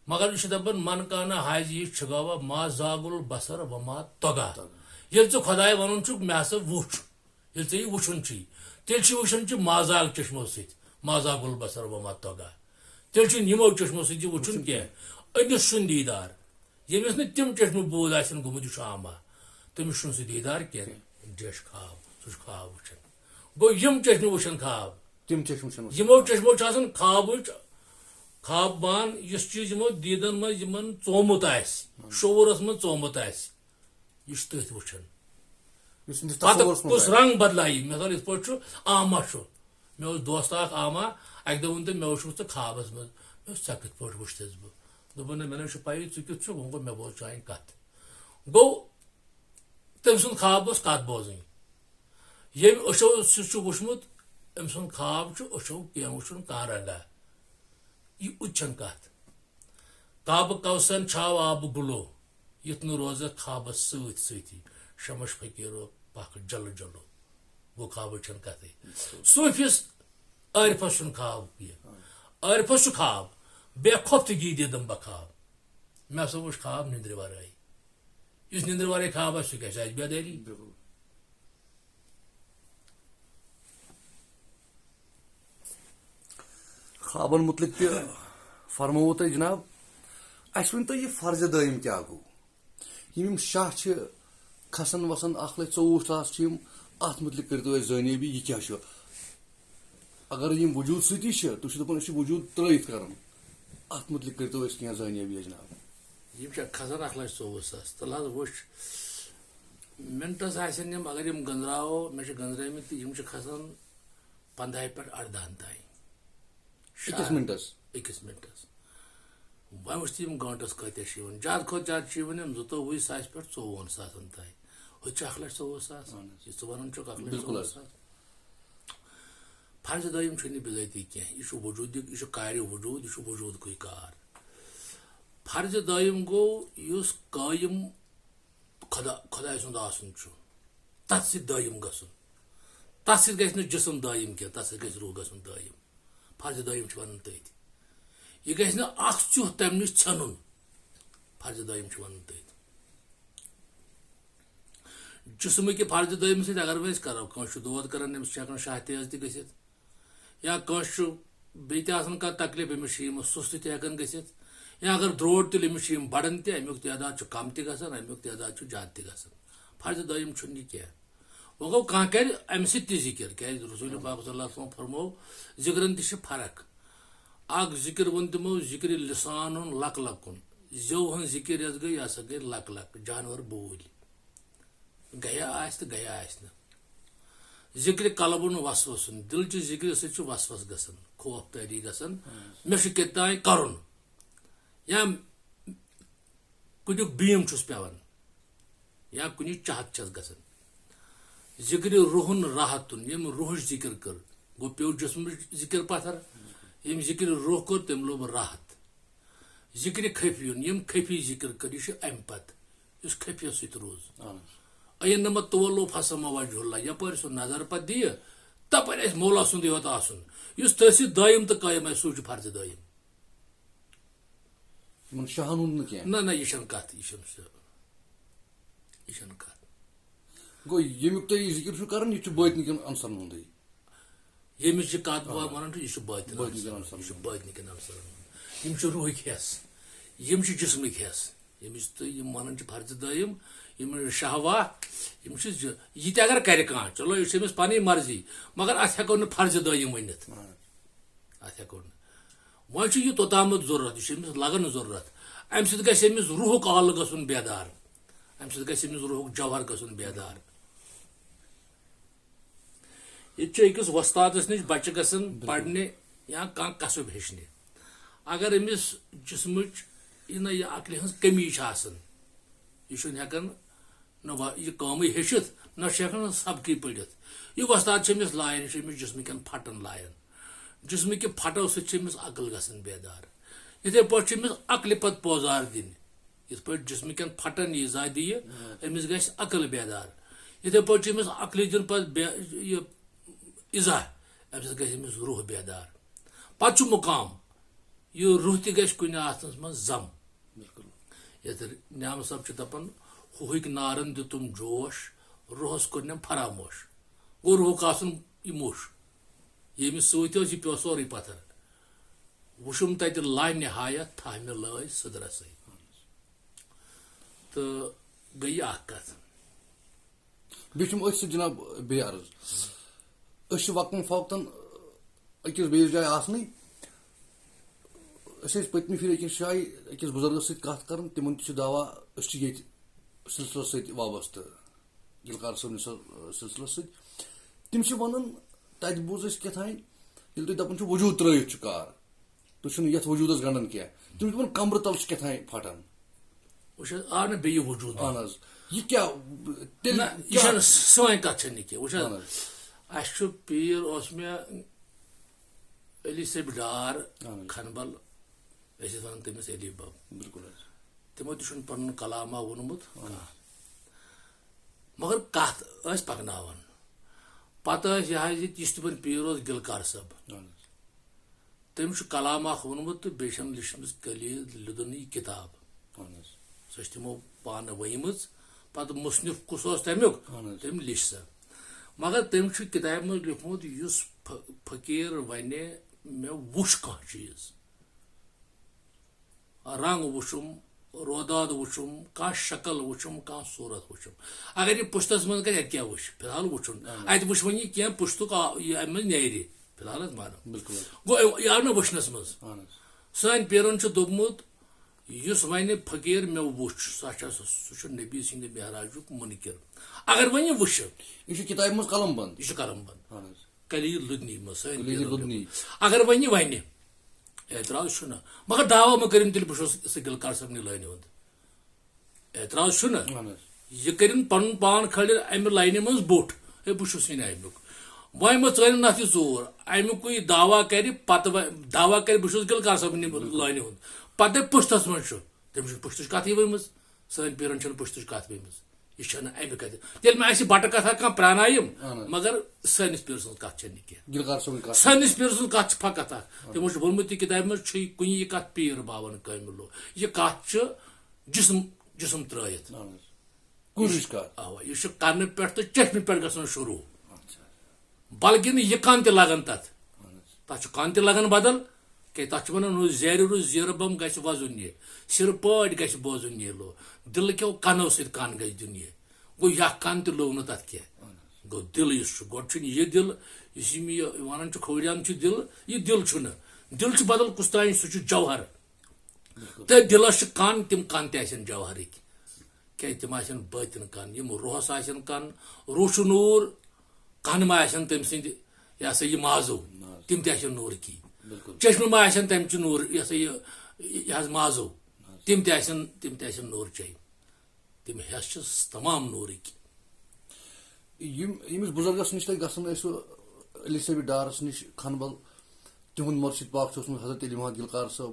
S1: مگر یہ دپان من کانا حاضی گواہ ما زاگ البصر و ما طغا یل ژٕ خدائے ونان چھُکھ مے ہسا وچھ یل ژےٚ یہ وچھُن چھی تیل وچھان مازاگ چشمو ست مازاگ البصر و ما طغا تیل یمو چشمو ست وچھن کی امس چھ دیدار یمس نا تم چشم بود آسن گومت یہ آما تمس چھ سہ دیدار کی ڈیش خواب سہ خواب وچھان گو یم چشم وچھان خواب
S2: تم چشم
S1: یمو چشمو خوابچ خواب بان اس چیز یمو دیدن مز یمن ژومت شعورس مز ژومت یہ تھی وچھان پتہ کس رنگ بدلائی مثال ات پہ آما مے دوست اخ آما اک دہ ون تم مے وچھت ژٕ خوابس مز ژے کت پہ وچھتس بہ دپن مے نا پی ژٕ کیُتھ چھُکھ وۄنۍ گوٚو مے بوز چانہِ کتھ گوٚو تٔمۍ سُنٛد خواب اوس کتھ بوزٕنۍ ییٚمۍ أچھو سُہ چھُ وٕچھمُت أمۍ سُنٛد خواب چھُ أچھو کینٛہہ وٕچھُن کانٛہہ رنگا یہِ اُچھن کتھ کعبہٕ کوثن چھاو آبہٕ گُلو یُتھ نہٕ روزکھ خوابس سۭتۍ سۭتی شمش فقیرو پکھ جلو جلو گو خواب چھن کتھے صوفیس عارفس چھُنہٕ خواب کینٛہہ عارفس چھُ خواب بے خوفتگی دم بہ خواب مے ہسا وچھ خواب نندر ورٲے یُس نندر ورٲے خواب آسہِ سُہ کیٛاہ آسہِ بے دٲری
S2: خوابن متعلق تہ فرمو تہ جناب اس ون تو یہ فرض دائم کیا گو یم شاہ چھ کھسان وسان 1,24,000 چھ ات متعلق کرتو اس زٲنِبی یہ کیا اگر یم وجود ستی تھی دپان اس وجود ترٲیِتھ کران ات متعلق کرتو اس کینٛہہ زٲنِبی جناب
S1: یم کھسان 1,24,000 تل حظ وچھ منٹس آسن یم اگر یم گنٛزراوو مے چھ گنٛزرٲمٕتۍ یم چھ کھسان 15 پٮ۪ٹھ 18 تام
S2: أکِس منٹس
S1: وۄنۍ وٕچھ یم گٲنٛٹس کۭتیاہ چھِ یِوان زیادٕ کھۄتہٕ زیادٕ چھِ یِوان یم 22,000 پٮ۪ٹھ 54,000 تام ہُہ چھُ 1,24,000 یہِ ژٕ ونان چھُکھ 1,24,000 فرض دٲیِم چھُنہٕ بِذٲتی کینٛہہ یہِ چھُ وجوٗدُک یہِ چھُ کارِ وجوٗد یہِ چھُ وجوٗدکُے کار فرض دٲیِم گوٚو یُس قٲیِم خۄداے سُنٛد آسُن چھُ تتھ سۭتۍ دٲیِم گژھُن تتھ سۭتۍ گژھِ نہٕ جسم دٲیِم کینٛہہ تتھ سۭتۍ گژھِ روح گژھُن دٲیِم فرض دٲیِم چھِ ونان تٔتھۍ یہ گژھِ نہٕ اکھ ژیُہ تمہِ نِش ژھٮ۪نُن فرض دٲیِم چھِ ونان تٔتھۍ جسمٕکہِ فرض دٲیِم سۭتۍ اگر وۄنۍ أسۍ کرو کٲنٛسہِ چھُ دود کران أمِس چھِ ہٮ۪کان شاہ تیز تہِ گٔژھِتھ یا کٲنٛسہِ چھُ بیٚیہِ تہِ آسان کانٛہہ تکلیٖف أمِس چھِ یِم سُستہٕ تہِ ہٮ۪کان گٔژھِتھ یا اگر درٛوڈ تُلہِ أمِس چھِ یِم بڑان تہِ امیُک تعداد چھُ کم تہِ گژھان امیُک تعداد چھُ زیادٕ تہِ گژھان فرض دویم چھُنہٕ یہِ کینٛہہ وۄنۍ گوٚو کانٛہہ کرِ اَمہِ سۭتۍ تہِ ذِکر کیازِ رسول پاک صلی اللہ علیہ وسلم فرمو ذِکرن تہِ چھِ فرق اکھ ذِکر ووٚن تِمو ذِکرِ لسانُن لک لکُن زیو ہٕنٛز ذِکر یۄس گٔے یہِ ہسا گٔے لک لک جانور بوٗلۍ گیا آسہِ تہٕ گیا آسہِ نہٕ ذِکرِ قلبُن وسوسُن دِلچہِ ذِکرِ سۭتۍ چھُ وسوس گژھان خوف تٲری گژھان مےٚ چھُ کیٛاہ کرُن یا کُنیُک بیٖم چھُس پیوان یا کُنہِ چاہت چھس گژھان ذِکرِ روحن راحتُن ییٚمۍ روحٕچ ذِکر کٔر گوٚو پیٚو جسمٕچ ذِکر پتھر ییٚمۍ ذِکرِ روح کوٚر تٔمۍ لوٚب راحت ذِکرِ خفیُن ییٚمۍ خفی ذِکر کٔر یہِ چھُ امہِ پتہٕ یُس خفیس سۭتۍ روٗز اینما تولو فسما وجہ اللہ یپٲرۍ سُہ نظر پتہٕ دِیہِ تپٲرۍ آسہِ مولا سُنٛدٕے یوت آسُن یُس تٔتھۍ سۭتۍ دٲیِم تہٕ قٲیِم آسہِ سُے چھُ فرضِ دٲیِم
S2: شاہن ہُنٛد نہٕ کینٛہہ
S1: نہ یہِ چھنہٕ کتھ یہِ چھنہٕ کتھ
S2: گوٚو ییٚمیُک تُہۍ یہِ ذِکر چھُو کران یہِ چھُ بٲطنِکٮ۪ن عنصرن ہُنٛدٕے
S1: ییٚمِچ یہِ کتھ بہٕ ونان چھُ یہِ چھُ باطنِکٮ۪ن عنصرن ہُنٛد یِم چھِ روحٕکۍ حصہٕ یِم چھِ جسمٕکۍ حصہٕ ییٚمِچ تُہۍ یِم ونان چھِ فرضِ دٲیِم یِم شہوا یِم چھِ یہِ تہِ اگر کرِ کانٛہہ چلو یہِ چھِ أمِس پنٕنۍ مرضی مگر اتھ ہٮ۪کو نہٕ فرضِ دٲیِم ؤنِتھ اتھ ہٮ۪کو نہٕ وۄنۍ چھُ یہِ توٚتامَتھ ضروٗرت یہِ چھُ أمِس لگان ضروٗرت امہِ سۭتۍ گژھِ أمِس روحُک آلہٕ گژھُن بیدار امہِ سۭتۍ گژھِ أمِس روحُک جوہر گژھُن بیدار ییٚتہِ چھُ أکِس وۄستادس نِش بچہِ گژھان پرنہِ یا کانٛہہ کسب ہیٚچھنہِ اگر أمِس جسمٕچ یہِ عقلہِ ہٕنٛز کمی چھِ آسان یہِ چھُنہٕ ہٮ۪کان نہ یہِ کٲمٕے ہیٚچھِتھ نہ چھُ ہٮ۪کان سبقٕے پٔرِتھ یہِ وۄستاد چھُ أمِس لایان یہِ چھُ أمِس جسمٕکٮ۪ن پھٹن لایان جسمٕکہِ پھٹو سۭتۍ چھِ أمِس عقل گژھان بیدار یِتھٕے پٲٹھۍ چھُ أمِس عقلہِ پتہٕ پوزار دِنہِ یِتھ پٲٹھۍ جسمٕکٮ۪ن پھٹن ییٖژا دِیہِ أمِس گژھِ عقل بیدار یِتھٕے پٲٹھۍ چھُ أمِس عقلہِ دیُن پتہٕ یہِ اِزا امہِ سۭتۍ گژھِ أمِس روح بیدار پتہٕ چھُ مُقام یہِ روح تہِ گژھِ کُنہِ آسنس منٛز زم یتھ نیام صٲب چھُ دپان ہوہٕکۍ نارن دِتُم جوش روحس کوٚرنم فراموش گوٚو روحُک آسُن یہِ موٚش ییٚمِس سۭتۍ اوس یہِ پیوٚو سورُے پتھر وٕچھُم تتہِ لا نہایت تھاو مےٚ لٲج سٕدرسٕے تہٕ گٔیہِ اکھ کتھ
S2: بیٚیہِ چھُم أتھۍ سۭتۍ جناب بیٚیہِ عرض أسۍ چھِ وقتن فوقتن أکِس بیٚیِس جایہِ آسنٕے أسۍ ٲسۍ پٔتمہِ پھِرِ أکِس جایہِ أکِس بُزرگس سۭتۍ کتھ کران تِمن تہِ چھُ دعوا أسۍ چھِ ییٚتہِ سلسلس سۭتۍ وابستہٕ گلکار صٲبنہِ سلسلس سۭتۍ تِم چھِ ونان تتہِ بوٗز اَسہِ کیٛاہتانۍ ییٚلہِ تُہۍ دپان چھِو وجوٗد ترٲیِتھ چھُ کار تُہۍ چھُنہٕ یتھ وجوٗدس گنڈان کینٛہہ تِم چھِ دپان کمرٕ تل چھِ کیٛاہتانۍ پھٹان
S1: وٕچھ حظ آو نہٕ بیٚیہِ وجوٗد
S2: اہن حظ یہِ کیٛاہ
S1: یہِ چھنہٕ سٲنۍ کتھ چھنہٕ یہِ کینٛہہ وٕچھ حظ اسہِ چھُ پیٖر اوس مےٚ علی صٲب ڈار کھنبل أسۍ ٲسۍ ونان تٔمِس علی بب
S2: بِلکُل حظ
S1: تِمو تہِ چھُنہٕ پنُن کلامہ ووٚنمُت مگر کتھ ٲسۍ پکناوان پتہٕ ٲسۍ یہِ حظ یُس تِمن پیٖر اوس گلکار صٲب تٔمۍ چھُ کلام اکھ ووٚنمُت تہٕ بیٚیہِ چھم لیچھمٕژ کلیٖد لِدُن یہِ کِتاب سۄ چھِ تِمو پانہٕ ؤنمٕژ پتہٕ مُصنِف کُس اوس تمیُک تٔمۍ لیچھ سۄ مگر تٔمۍ چھُ کِتابہِ منٛز لیوٗکھمُت یُس فقیٖر ونہِ مےٚ وُچھ کانٛہہ چیٖز رنگ وٕچھُم روداد وٕچھُم کانٛہہ شکل وٕچھُم کانٛہہ صوٗرت وٕچھُم اگر یہِ پُشتس منٛز گژھِ اَتہِ کیٛاہ وٕچھ فِلحال وٕچھُن اتہِ وٕچھ وۄنۍ یہِ کینٛہہ پُشتُک یہِ امہِ منٛز نیرِ فِلحال حظ مانو گوٚو یہِ آو نہٕ وٕچھنس منٛز سٲنۍ پیٖرن چھُ دوٚپمُت یُس وَنہِ فقیٖر مےٚ وُچھ سُہ چھُ نبی سٕنٛدِ معراجُک مُنکِر اگر وۄنۍ یہِ وٕچھِ
S2: یہِ چھُ کِتابہِ منٛز قلم بنٛد
S1: یہِ چھُ قلم بنٛد کلیٖل لُدنی منٛز سٲنۍ اگر وۄنۍ یہِ وَنہِ اعتراض چھُنہٕ مگر دعوا مہ کٔرِنۍ تیٚلہِ بہٕ چھُس سُہ گلکار صٲبنہِ لٲنہِ ہُنٛد اعتراض چھُنہٕ یہِ کٔرِنۍ پنُن پان کھٲلِتھ امہِ لاینہِ منٛز بوٚٹھ ہے بہٕ چھُس یہِ امیُک وۄنۍ مہ ژٲرِن اَتھ یہِ ژوٗر امیُکُے دعوا کرِ پتہٕ دعوا کرِ بہٕ چھُس گلکار صٲبنہِ لٲنہِ ہُنٛد پتہٕ دپہِ پُشتس منٛز چھُ تٔمِس چھُنہٕ پُشتٕچ کتھٕے ؤنمٕژ سٲنۍ پیٖرن چھنہٕ پُشتٕچ کتھ ؤنمٕژ یہِ چھنہٕ امہِ کتھِ تیٚلہِ ما آسہِ بٹہٕ کتھا کانٛہہ پرانایم مگر سٲنِس پیٖرٕ سٕنٛز کتھ چھنہٕ یہِ کینٛہہ سٲنِس پیٖرٕ سٕنٛز کتھ چھِ فقط اکھ تِمو چھُ ووٚنمُت یہِ کِتابہِ منٛز چھُے کُنہِ یہِ کتھ پیٖر باون کٲمِلو یہِ کتھ چھِ جسم ترٲیِتھ اوا یہِ چھُ کنہٕ پٮ۪ٹھ تہٕ چٔشمہِ پٮ۪ٹھ گژھان شروٗع بلکہِ نہٕ یہِ کن تہِ لگان تتھ چھُ کن تہِ لگان بدل کیٛازِ تتھ چھِ ونان ہُہ زیرِ روٗز زیرٕ بم گژھِ وزُن یہِ سِرٕ پٲٹھۍ گژھِ بوزُن یہِ لو دِلہٕ کیو کنو سۭتۍ کن گژھِ دیُن یہِ گو یہ کن تہ لوگ نہ تک کی گو دل اس گوڈ یہ دل اس ونان کھوڑیان دل یہ دل چھُنہٕ دل چھ بدل کس تان سہ جوہر تو دلس کن تم کن تن جوہرک کی تم آن باطن کن یم روحس آن کن روح نور کن ما آن تم سند یہ سا یہ مازو تم تہ نور کی چشمہ ما آن تم چہ نور یہ سا یہ مازو تم تہ نور چی تم حص تمام نورک
S2: یمس بزرگس نش تھی گھن علی صٲبِ ڈارس نش کھنبل تہد مرشد پاک اوسمت حضرت علی محمد گلکار صٲب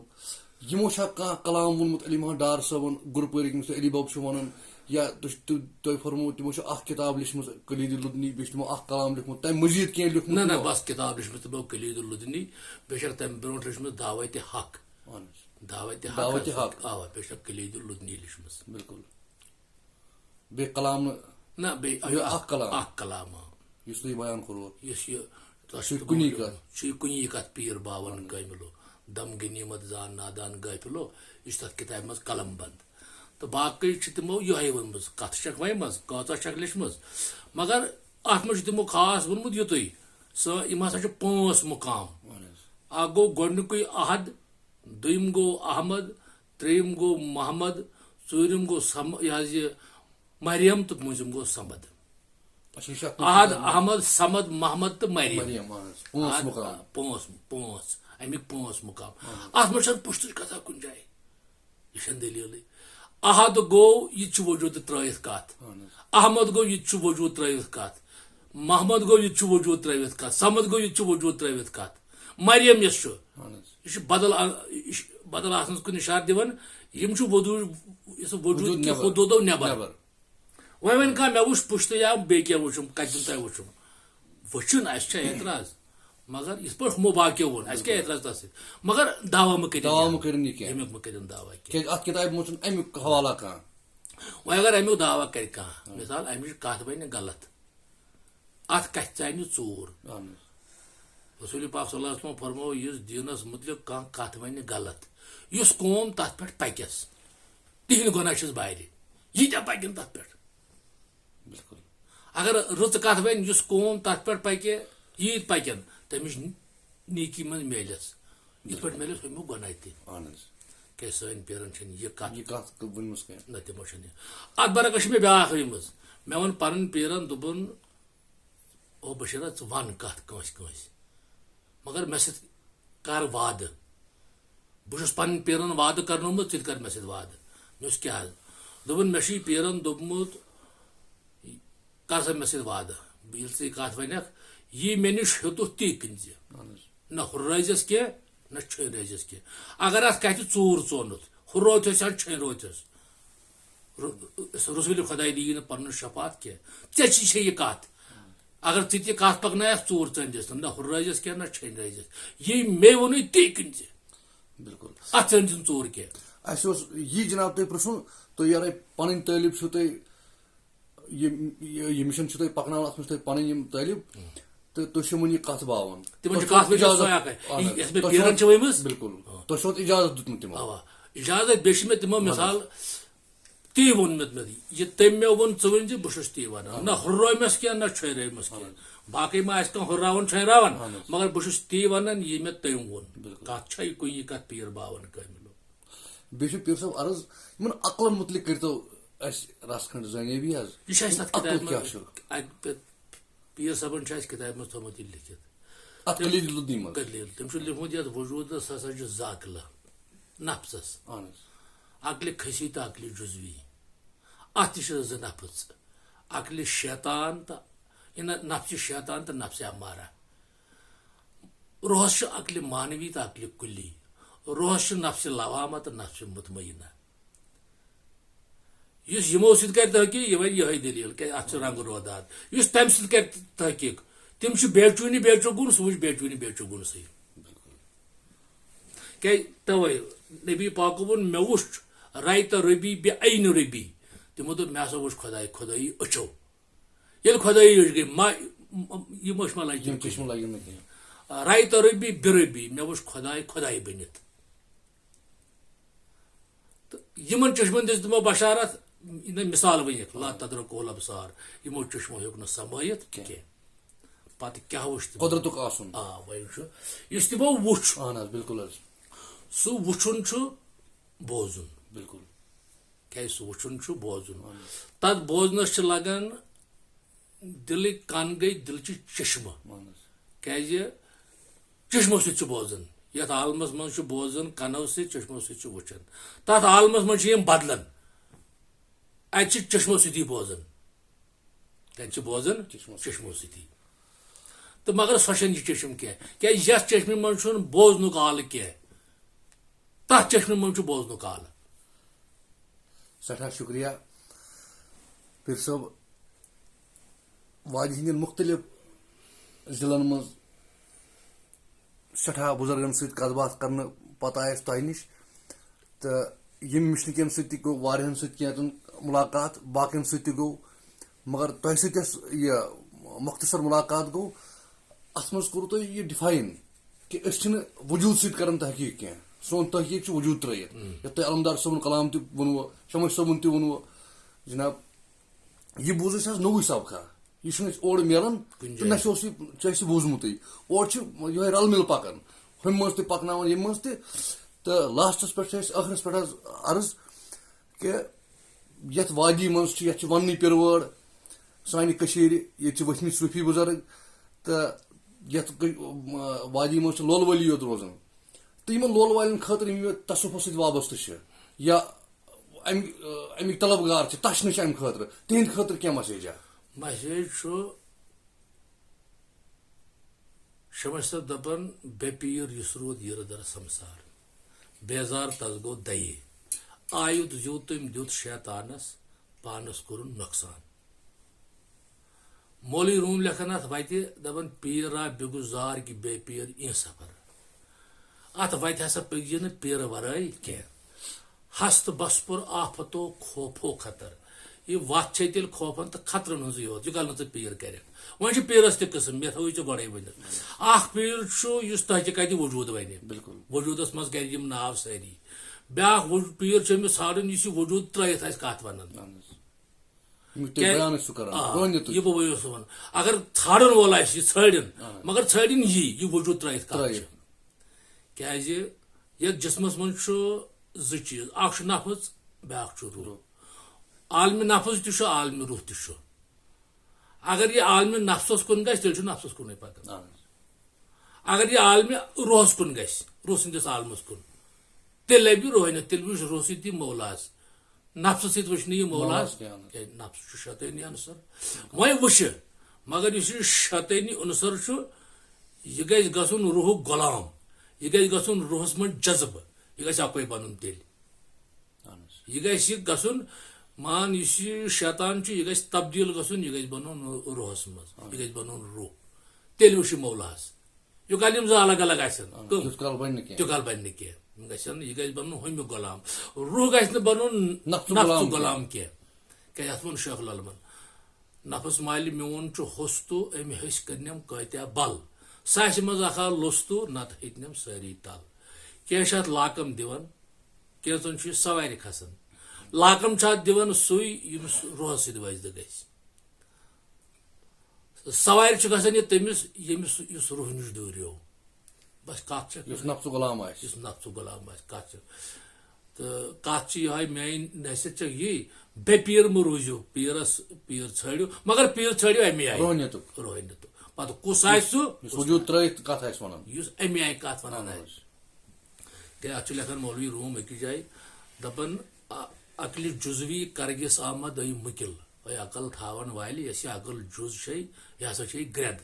S2: یمو چھا کانٛہہ کلام وونمت علی محمد ڈار صٲبن گرو پٲرِک ییٚمِس تُہۍ علی بب چھِو ونان یا تۄہہِ فرمو تمو چھِ اکھ کتاب لیچھمٕژ کلید لدنی بیٚیہِ چھِ تمو اکھ کلام لیوٗکھمُت تمہِ مزیٖد کینٛہہ لیوٗکھمُت
S1: نہ بس کتاب لیچھمٕژ تمو کلید لدنی بیٚیہِ چھکھ تمہِ برونٛٹھ لیچھمٕژ دعوتِ حق دعوتِ حق آ بیٚیہِ چھکھ کلید لدنی لیچھمٕژ
S2: بالکل بیٚیہِ کلام
S1: نہ بیٚیہِ اکھ کلام
S2: یُس تُہۍ بیان کوٚروٕ
S1: یُس یہ
S2: کُنی کتھ
S1: کُنی کتھ پیر باون کاملو دم غنیمت زان نادان غافلو یہ تک کتاب مز قلم بند تو باقی تمو یہ ونم کت چھک ورم کۭژاہ چھک لیچھمٕژ مگر ات مز تمو خاص وونمت یُتُے یم ہسا چھ 5 مقام اکھ گو گۄڈنیُکُے احد دوٚیِم گو احمد ترٛیٚیِم گو محمد ژوٗرِم گو یہ مریم تو پوٗنٛژِم گو سمد احد احمد سمد محمد تو مریم 5 امیک 5 مقام ات مز پشتٕچ کتھا کُنہِ جایہِ یہ چھنہٕ دلیٖلٕے احد گو یہ وجود ترٲیِتھ کتھ احمد گو یہ وجود ترٲیِتھ کتھ محمد گو یہ وجود ترٲیِتھ کتھ سمد گو یہ وجود ترٲیِتھ کتھ مریم یس یہ بدل آسنس کُن اشارٕ دِوان یم وجود حدوٗدو نٮ۪بر وۄنۍ کانٛہہ مےٚ وٕچھ پُشتہٕ یا بیٚیہِ کینٛہہ وٕچھُم کتٮ۪ن تۄہہِ وٕچھُم وٕچھُن اَسہِ چھا اعتراض مگر یِتھ پٲٹھۍ ہُمو باقیو ووٚن اَسہِ کیٛاہ اعتراض تتھ سۭتۍ مگر دعوا مہ کٔرِو امیُک مہ کٔرِنۍ دعوا کینٛہہ
S2: اتھ کتابہِ منٛز چھُنہٕ امیُک حوالہ کانٛہہ
S1: وۄنۍ اگر امیُک دعوا کرِ کانٛہہ مثال امِچ کتھ بنہِ غلط اتھ کتھِ ژانہِ ژوٗر رسول پاک صلی اللہ علیہ وسلم فرمو یُس دیٖنس متعلق کانٛہہ کتھ ونہِ غلط یُس قوم تتھ پٮ۪ٹھ پکٮ۪س تِہنٛدۍ گۄناہ چھِس بارِ ییٖتیاہ پکن تتھ پٮ۪ٹھ
S2: بالکل
S1: اگر رٕژ کتھ ونہِ یُس قوم تتھ پٮ۪ٹھ پکہِ ییٖتۍ پکن تمِچ نیکی منٛز میلس یِتھ پٲٹھۍ میلس ہُمیُک گۄناہ تہِ کیٛازِ سٲنۍ پیرن چھنہٕ یہِ کتھ نہ تِمو چھنہٕ اتھ برعکس چھِ مےٚ بیٛاکھ ؤنمٕژ مےٚ ووٚن پنٕنۍ پیرن دوٚپُن او بشیرا ژٕ ون کتھ کٲنٛسہِ کٲنٛسہِ مگر مےٚ سۭتۍ کر وعدٕ بہٕ چھُس پنٕنۍ پیرن وعدٕ کرنومُت ژٕ تہِ کر مےٚ سۭتۍ وعدٕ مےٚ اوس کیٛاہ دوٚپُن مےٚ چھُ یہِ پیرن دوٚپمُت کر سا مےٚ سۭتۍ وعدٕ ییٚلہِ ژٕ یہِ کتھ ونکھ یی مےٚ نِش ہیوٚتُتھ تی کٕنۍ زِ نہ ہُرٲزیس کینٛہہ نہ چھٔنۍ رٲزیس کینٛہہ اگر اتھ کتھِ ژوٗر ژونُتھ ہُروتھس یا چھٔنۍ روتھس رسول خۄداے دِیی نہٕ پنُن شفاعت کینٛہہ ژےٚ چھِ یہِ کتھ اگر ژٕ تہِ کتھ پکنایکھ ژوٗر ژٲنۍزٮ۪س نہ ہُرٲزیس کینٛہہ نہ چھٔنۍ رٲزیس یی مےٚ ووٚنُے تی کٕنۍ زِ
S2: بالکل
S1: اتھ ژٲنۍزِ ژوٗر کینٛہہ
S2: اَسہِ اوس یی جناب تۄہہِ پرٛژھُن تُہۍ یارے پنٕنۍ تعلیٖم چھُو تۄہہِ یہِ مِشن چھُو تۄہہِ پکناوان اتھ منٛز چھُ تۄہہِ پنٕنۍ یِم تعلیٖم تہٕ تُہۍ چھِو وۄنۍ یہِ کتھ باوان
S1: تِمن چھِ کتھ پیرن چھِ ؤنمٕژ
S2: بالکل تۄہہِ چھُو اِجازت دیُتمُت تِمو
S1: اوا اجازت بیٚیہِ چھِ مےٚ تِمو مثال تی ووٚنمُت مےٚ یہِ تٔمۍ مےٚ ووٚن ژٕ ؤنۍ زِ بہٕ چھُس تی ونان نہ ہُررٲومس کینٛہہ نہ چھٔنرٲومس کینٛہہ باقٕے ما آسہِ کانٛہہ ہُرراوان چھٔنراوان مگر بہٕ چھُس تی ونان یہِ مےٚ تٔمۍ ووٚن کتھ چھا یہِ کُنہِ کتھ پیٖر باون کٲمِلو
S2: بیٚیہِ چھُ پیٖر صٲب عرض یِمن عقلن مُتعلق کٔرۍتو اَسہِ رس کھنٛڈ زٲنیبی حظ
S1: یہِ چھُ اَسہِ تتھ کِتابہِ منٛز پیٖر صٲبن چھُ اَسہِ کِتابہِ منٛز تھوٚمُت یہِ لیکھِتھ تٔمۍ چھُ لیوٗکھمُت یتھ وجوٗدس ہسا چھُ زٕ عقلہٕ نفسس عقلہِ کھٔسی تہٕ عقلہِ جُزوی اتھ تہِ چھِ 2 نفٕژ عقلہِ شیطان تہٕ نفسہِ شیطان تہٕ نفسہِ امارہ روحس چھُ عقلہِ مانوی تہٕ عقلہِ کُلی روحس چھُ نفسہِ لوامہ تہٕ نفسہِ مطمئنہ یُس یِمو سۭتۍ کرِ تحقیٖق یہِ وَنہِ یِہے دٔلیٖل کیٛازِ اتھ چھُ رنٛگ روداد یُس تمہِ سۭتۍ کرِ تحقیٖق تِم چھِ بیچوٗنی بیچو گُن سُہ وٕچھ بیچوٗنی بیچو گُنسٕے کیٛازِ توے نبی پاکو ووٚن مےٚ وٕچھ رایتہ ربی بے عینہِ ربی تِمو دوٚپ مےٚ ہسا وٕچھ خۄدایی أچھو ییٚلہِ خۄدایی أچھ گٔے یہِ مٔچھ ما لگہِ رایتہ ربی بے ربی مےٚ وٕچھ خۄداے بٔنِتھ تہٕ یِمن چشمن دِژ تِمو بشارت مثال ونک لا تدرکو الابصار یمو چشمو ہیوک نہ سمٲیِتھ کینٛہہ پتہٕ کیٛاہ وٕچھ تِمو
S2: قدرتُک آسُن
S1: وۄنۍ چھُ یُس تِمو وٕچھ
S2: اہن حظ بالکل حظ
S1: سُہ وٕچھُن چھُ بوزُن
S2: بالکل
S1: کیٛازِ سُہ وٕچھُن چھُ بوزُن تتھ بوزنس چھِ لگان دلٕکۍ کن گٔے دلچہِ چشمہٕ
S2: اہن حظ
S1: کیٛازِ چشمو سۭتۍ چھُ بوزان یتھ عالمس منٛز چھُ بوزان کنو سۭتۍ چشمو سۭتۍ چھُ وٕچھان تتھ عالمس منٛز چھِ یِم بدلان اتہِ چھِ چشمو سۭتی بوزان تتہِ چھِ بوزان چشمو سۭتی تہٕ مگر سۄ چھنہٕ یہِ چشم کینٛہہ کیٛازِ یتھ چشمہِ منٛز چھُنہٕ بوزنُک آلہٕ کینٛہہ تتھ چشمہِ منٛز چھُ بوزنُک آلہٕ
S2: سٹھاہ شکریہ پیر صٲب وادی ہندین مختلف ضلعن منٛز سٹھاہ بزرگن سۭتۍ کتھ باتھ کرنہٕ پتہٕ آیہِ أسۍ تۄہہِ نِش تہٕ یِم مِشنہٕ کٮ۪ن سۭتۍ تہِ گوٚو واریاہن سۭتۍ کینٛژن مُلاقات باقین سۭتۍ تہِ گوٚو مگر تۄہہِ سۭتۍ یۄس یہِ مختصر مُلاقات گوٚو اتھ منٛز کوٚروٕ تۄہہِ یہِ ڈِفاین کہِ أسۍ چھِنہٕ وجوٗد سۭتۍ کران تحقیٖق کینٛہہ سون تحقیٖق چھُ وجوٗد ترٲیِتھ یتھ تۄہہِ علمدار صٲبُن کلام تہِ ووٚنوٕ شمش صٲبُن تہِ ووٚنوٕ جناب یہِ بوٗز اَسہِ حظ نوٚوُے سبقا یہِ چھُنہٕ اَسہِ اورٕ مِلان تہٕ نہ چھُ اوس یہِ اَسہِ بوٗزمُتٕے اورٕ چھُ یِہوے رل مِل پکان ہُمہِ منٛز تہِ پکناوان ییٚمہِ منٛز تہِ تہٕ لاسٹس پٮ۪ٹھ چھُ اَسہِ ٲخرس پٮ۪ٹھ حظ عرض کہِ یتھ وادی منٛز چھُ یتھ چھِ وننٕے پِروٲر سانہِ کٔشیٖرِ ییٚتہِ چھِ ؤتھمٕتۍ صوٗفی بُزرگ تہٕ یتھ وادی منٛز چھِ لول وٲلی یوت روزان تہٕ یِمن لول والٮ۪ن خٲطرٕ یِم یہِ تصوفس سۭتۍ وابستہٕ چھِ یا امیِکۍ طلبگار چھِ تشنہٕ چھِ امہِ خٲطرٕ تِہنٛدِ خٲطرٕ کیٛاہ مسیجا
S1: مسیج چھُ شمش صٲب دپان بے پیٖر یُس روٗد یِرٕ در سمسار بیزار تس گوٚو دَیے آیُد زیوٗ تٔمۍ دیُت شیطانس پانس کوٚرُن نۄقصان مولوی روٗم لیکھان اتھ وتہِ دپان پیٖرا بِگُزار کہِ بے پیٖر اِن سفر اتھ وتہِ ہسا پٔکزِ نہٕ پیٖرٕ ورٲے کینٛہہ ہست بسپُر آفتو خوفو خطر یہِ وتھ چھے تیٚلہِ خوفن تہٕ خطرن ہٕنٛزٕے یوت یہِ کل نہٕ ژٕ پیٖر کرکھ وۄنۍ چھِ پیٖرس تہِ قٕسم مےٚ تھٲوٕے ژےٚ گۄڈے ؤنِتھ اکھ پیٖر چھُ یُس تۄہہِ تہِ کتہِ وجوٗد ونہِ
S2: بالکل
S1: وجوٗدس منٛز کرِ یِم ناو سٲری بیاکھ پیٖر چھُ أمِس ژھانڈُن یُس یہِ وجوٗد ترٲیِتھ آسہِ کتھ ونان یہِ بہٕ اوسُس ونان اگر ژھانڈن وول آسہِ یہِ ژھٲرِن مگر ژھٲرِن یہِ وجوٗد ترٲیِتھ کتھ چھِ کیٛازِ یتھ جسمس منٛز چھُ زٕ چیٖز اکھ چھُ نفٕژ بیاکھ چھُ روح عالمہِ نفٕژ تہِ چھُ عالمہِ روح تہِ چھُ اگر یہِ عالمہِ نفسس کُن گژھِ تیٚلہِ چھُ نفسس کُنُے پکان اگر یہِ عالمہِ روحس کُن گژھِ روح سٕنٛدِس عالمس کُن تیٚلہِ لبہِ روحانیت تیٚلہِ وٕچھ روح سۭتۍ یہِ مولاز نفسہٕ سۭتۍ وٕچھ نہٕ یہِ مولاز کیٛازِ نفس چھُ شیطٲنی عنصر وۄنۍ وٕچھِ مگر یُس یہِ شیطٲنی عنصر چھُ یہِ گژھِ گژھُن روحُک غلام یہِ گژھِ گژھُن روحس منٛز جذبہٕ یہِ گژھِ اکوے بنُن تیٚلہِ یہِ گژھِ یہِ گژھُن مان یُس یہِ شیطان چھُ یہِ گژھِ تبدیٖل گژھُن یہِ گژھِ بنُن روحس منٛز یہِ گژھِ بنُن روح تیٚلہِ وٕچھ یہِ مولاز یوٚکال یِم زٕ الگ الگ آسن تیُتھ کال بنہِ نہٕ کینٛہہ یِم گژھن یہِ گژھِ بنُن ہُمیُک غلام روح گژھِ نہٕ بنُن نفسُک غلام کینٛہہ کیٛازِ یتھ ووٚن شیخ العلمن نفس مالہِ میون چھُ ہوٚستوٗ أمۍ ہیٚچھ کٔرنٮ۪م کۭتیاہ بل ساسہِ منٛز اکھا لوٚستوٗ نتہٕ ہیٚتنٮ۪م سٲری تل کینٛہہ چھِ اتھ لاکم دِوان کینٛژن چھُ یہِ سوارِ کھسان لاکم چھُ اتھ دِوان سُے ییٚمِس روحس سۭتۍ وٲزدٕ گژھِ سوارِ چھُ گژھان یہِ تٔمِس ییٚمِس یُس روح نِش دوٗریو بس کتھ چھِ
S2: یُس نفسُک غلام آسہِ کتھ چھِ تہٕ کتھ چھِ یِہوے میٲنۍ نصیحت چھِ یی بے پیٖر مہٕ روٗزِو پیٖرس پیٖر ژھٲنڈِو مگر پیٖر ژھٲنڈِو امی آیہِ روحانیتُک پتہٕ کُس آسہِ سُہ وجوٗد ترٲیِتھ کتھ آسہِ ونان
S1: یُس امی آیہِ کتھ ونان آسہِ کیٛاہ اتھ چھُ لیکھان مولوی روٗم أکِس جایہِ دپان عقلہِ جُزوی کرگِس آمد ٲے مُکِل اے عقل تھاون والہِ یۄس یہِ عقل جُز چھے یہِ ہسا چھے گرٮ۪د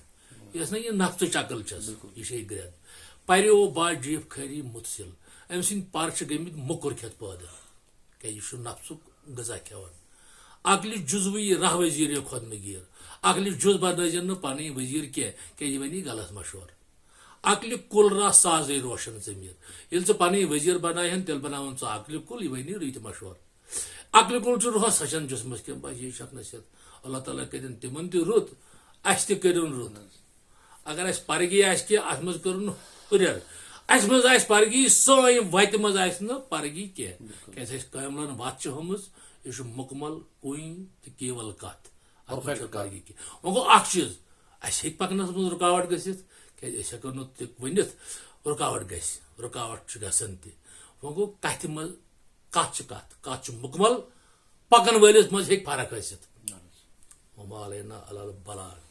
S1: یۄس نہٕ یہِ نفژٕچ عقل چھس یہِ چھے گرٮ۪د پریو با جیٖف کھٔری مُتسِل أمۍ سٕنٛدۍ پر چھِ گٔمٕتۍ موٚکُر کھٮ۪تھ پٲدٕ کیٛازِ یہِ چھُ نفژُک غذا کھٮ۪وان عقلہِ جُزوی راہ وزیٖر کھۄت نہٕ گیٖر عقلہِ جُز بنٲیزن نہٕ پنٕنۍ وزیٖر کینٛہہ کیٛازِ یہِ ونی غلط مشورٕ عقلہِ کُل را سازے روشن ضمیٖر ییٚلہِ ژٕ پنٕنۍ وزیٖر بناوہن تیٚلہِ بناون ژٕ عقلہِ کُل یہِ ونی رٕتۍ مشورٕ عقلہِ کُل چھُ روحس ہچن جسمس کینٛہہ بس یہِ چھکھ نصیحت اللہ تعالیٰ کٔرِنۍ تِمن تہِ رُت اسہِ تہِ کٔرِن رُت اگر اسہِ پرگی آسہِ کینٛہہ اتھ منٛز کٔرٕن ہُریر اس مز آس پرگی سٲنۍ وتہِ مز آسہِ نہٕ پرگی کینٛہہ کیازِ اَسہِ کاملن وتھ چھِ ہٲمٕژ یہِ چھُ مُکمل کُنۍ تہٕ کیول کتھ اتھ منٛز چھنہٕ پرگی کینٛہہ وۄنۍ گوٚو اکھ چیٖز اَسہِ ہیٚکہِ پکنس منٛز رُکاوٹ گٔژھِتھ کیازِ أسۍ ہٮ۪کو نہٕ تہِ ؤنِتھ رُکاوٹ گژھِ رُکاوٹ چھُ گژھان تہِ وۄنۍ گوٚو کتھِ منٛز کتھ چھِ کتھ چھُ مُکمل پکن وٲلِس منٛز ہیٚکہِ فرق ٲسِتھ وما علینا الا البلاغ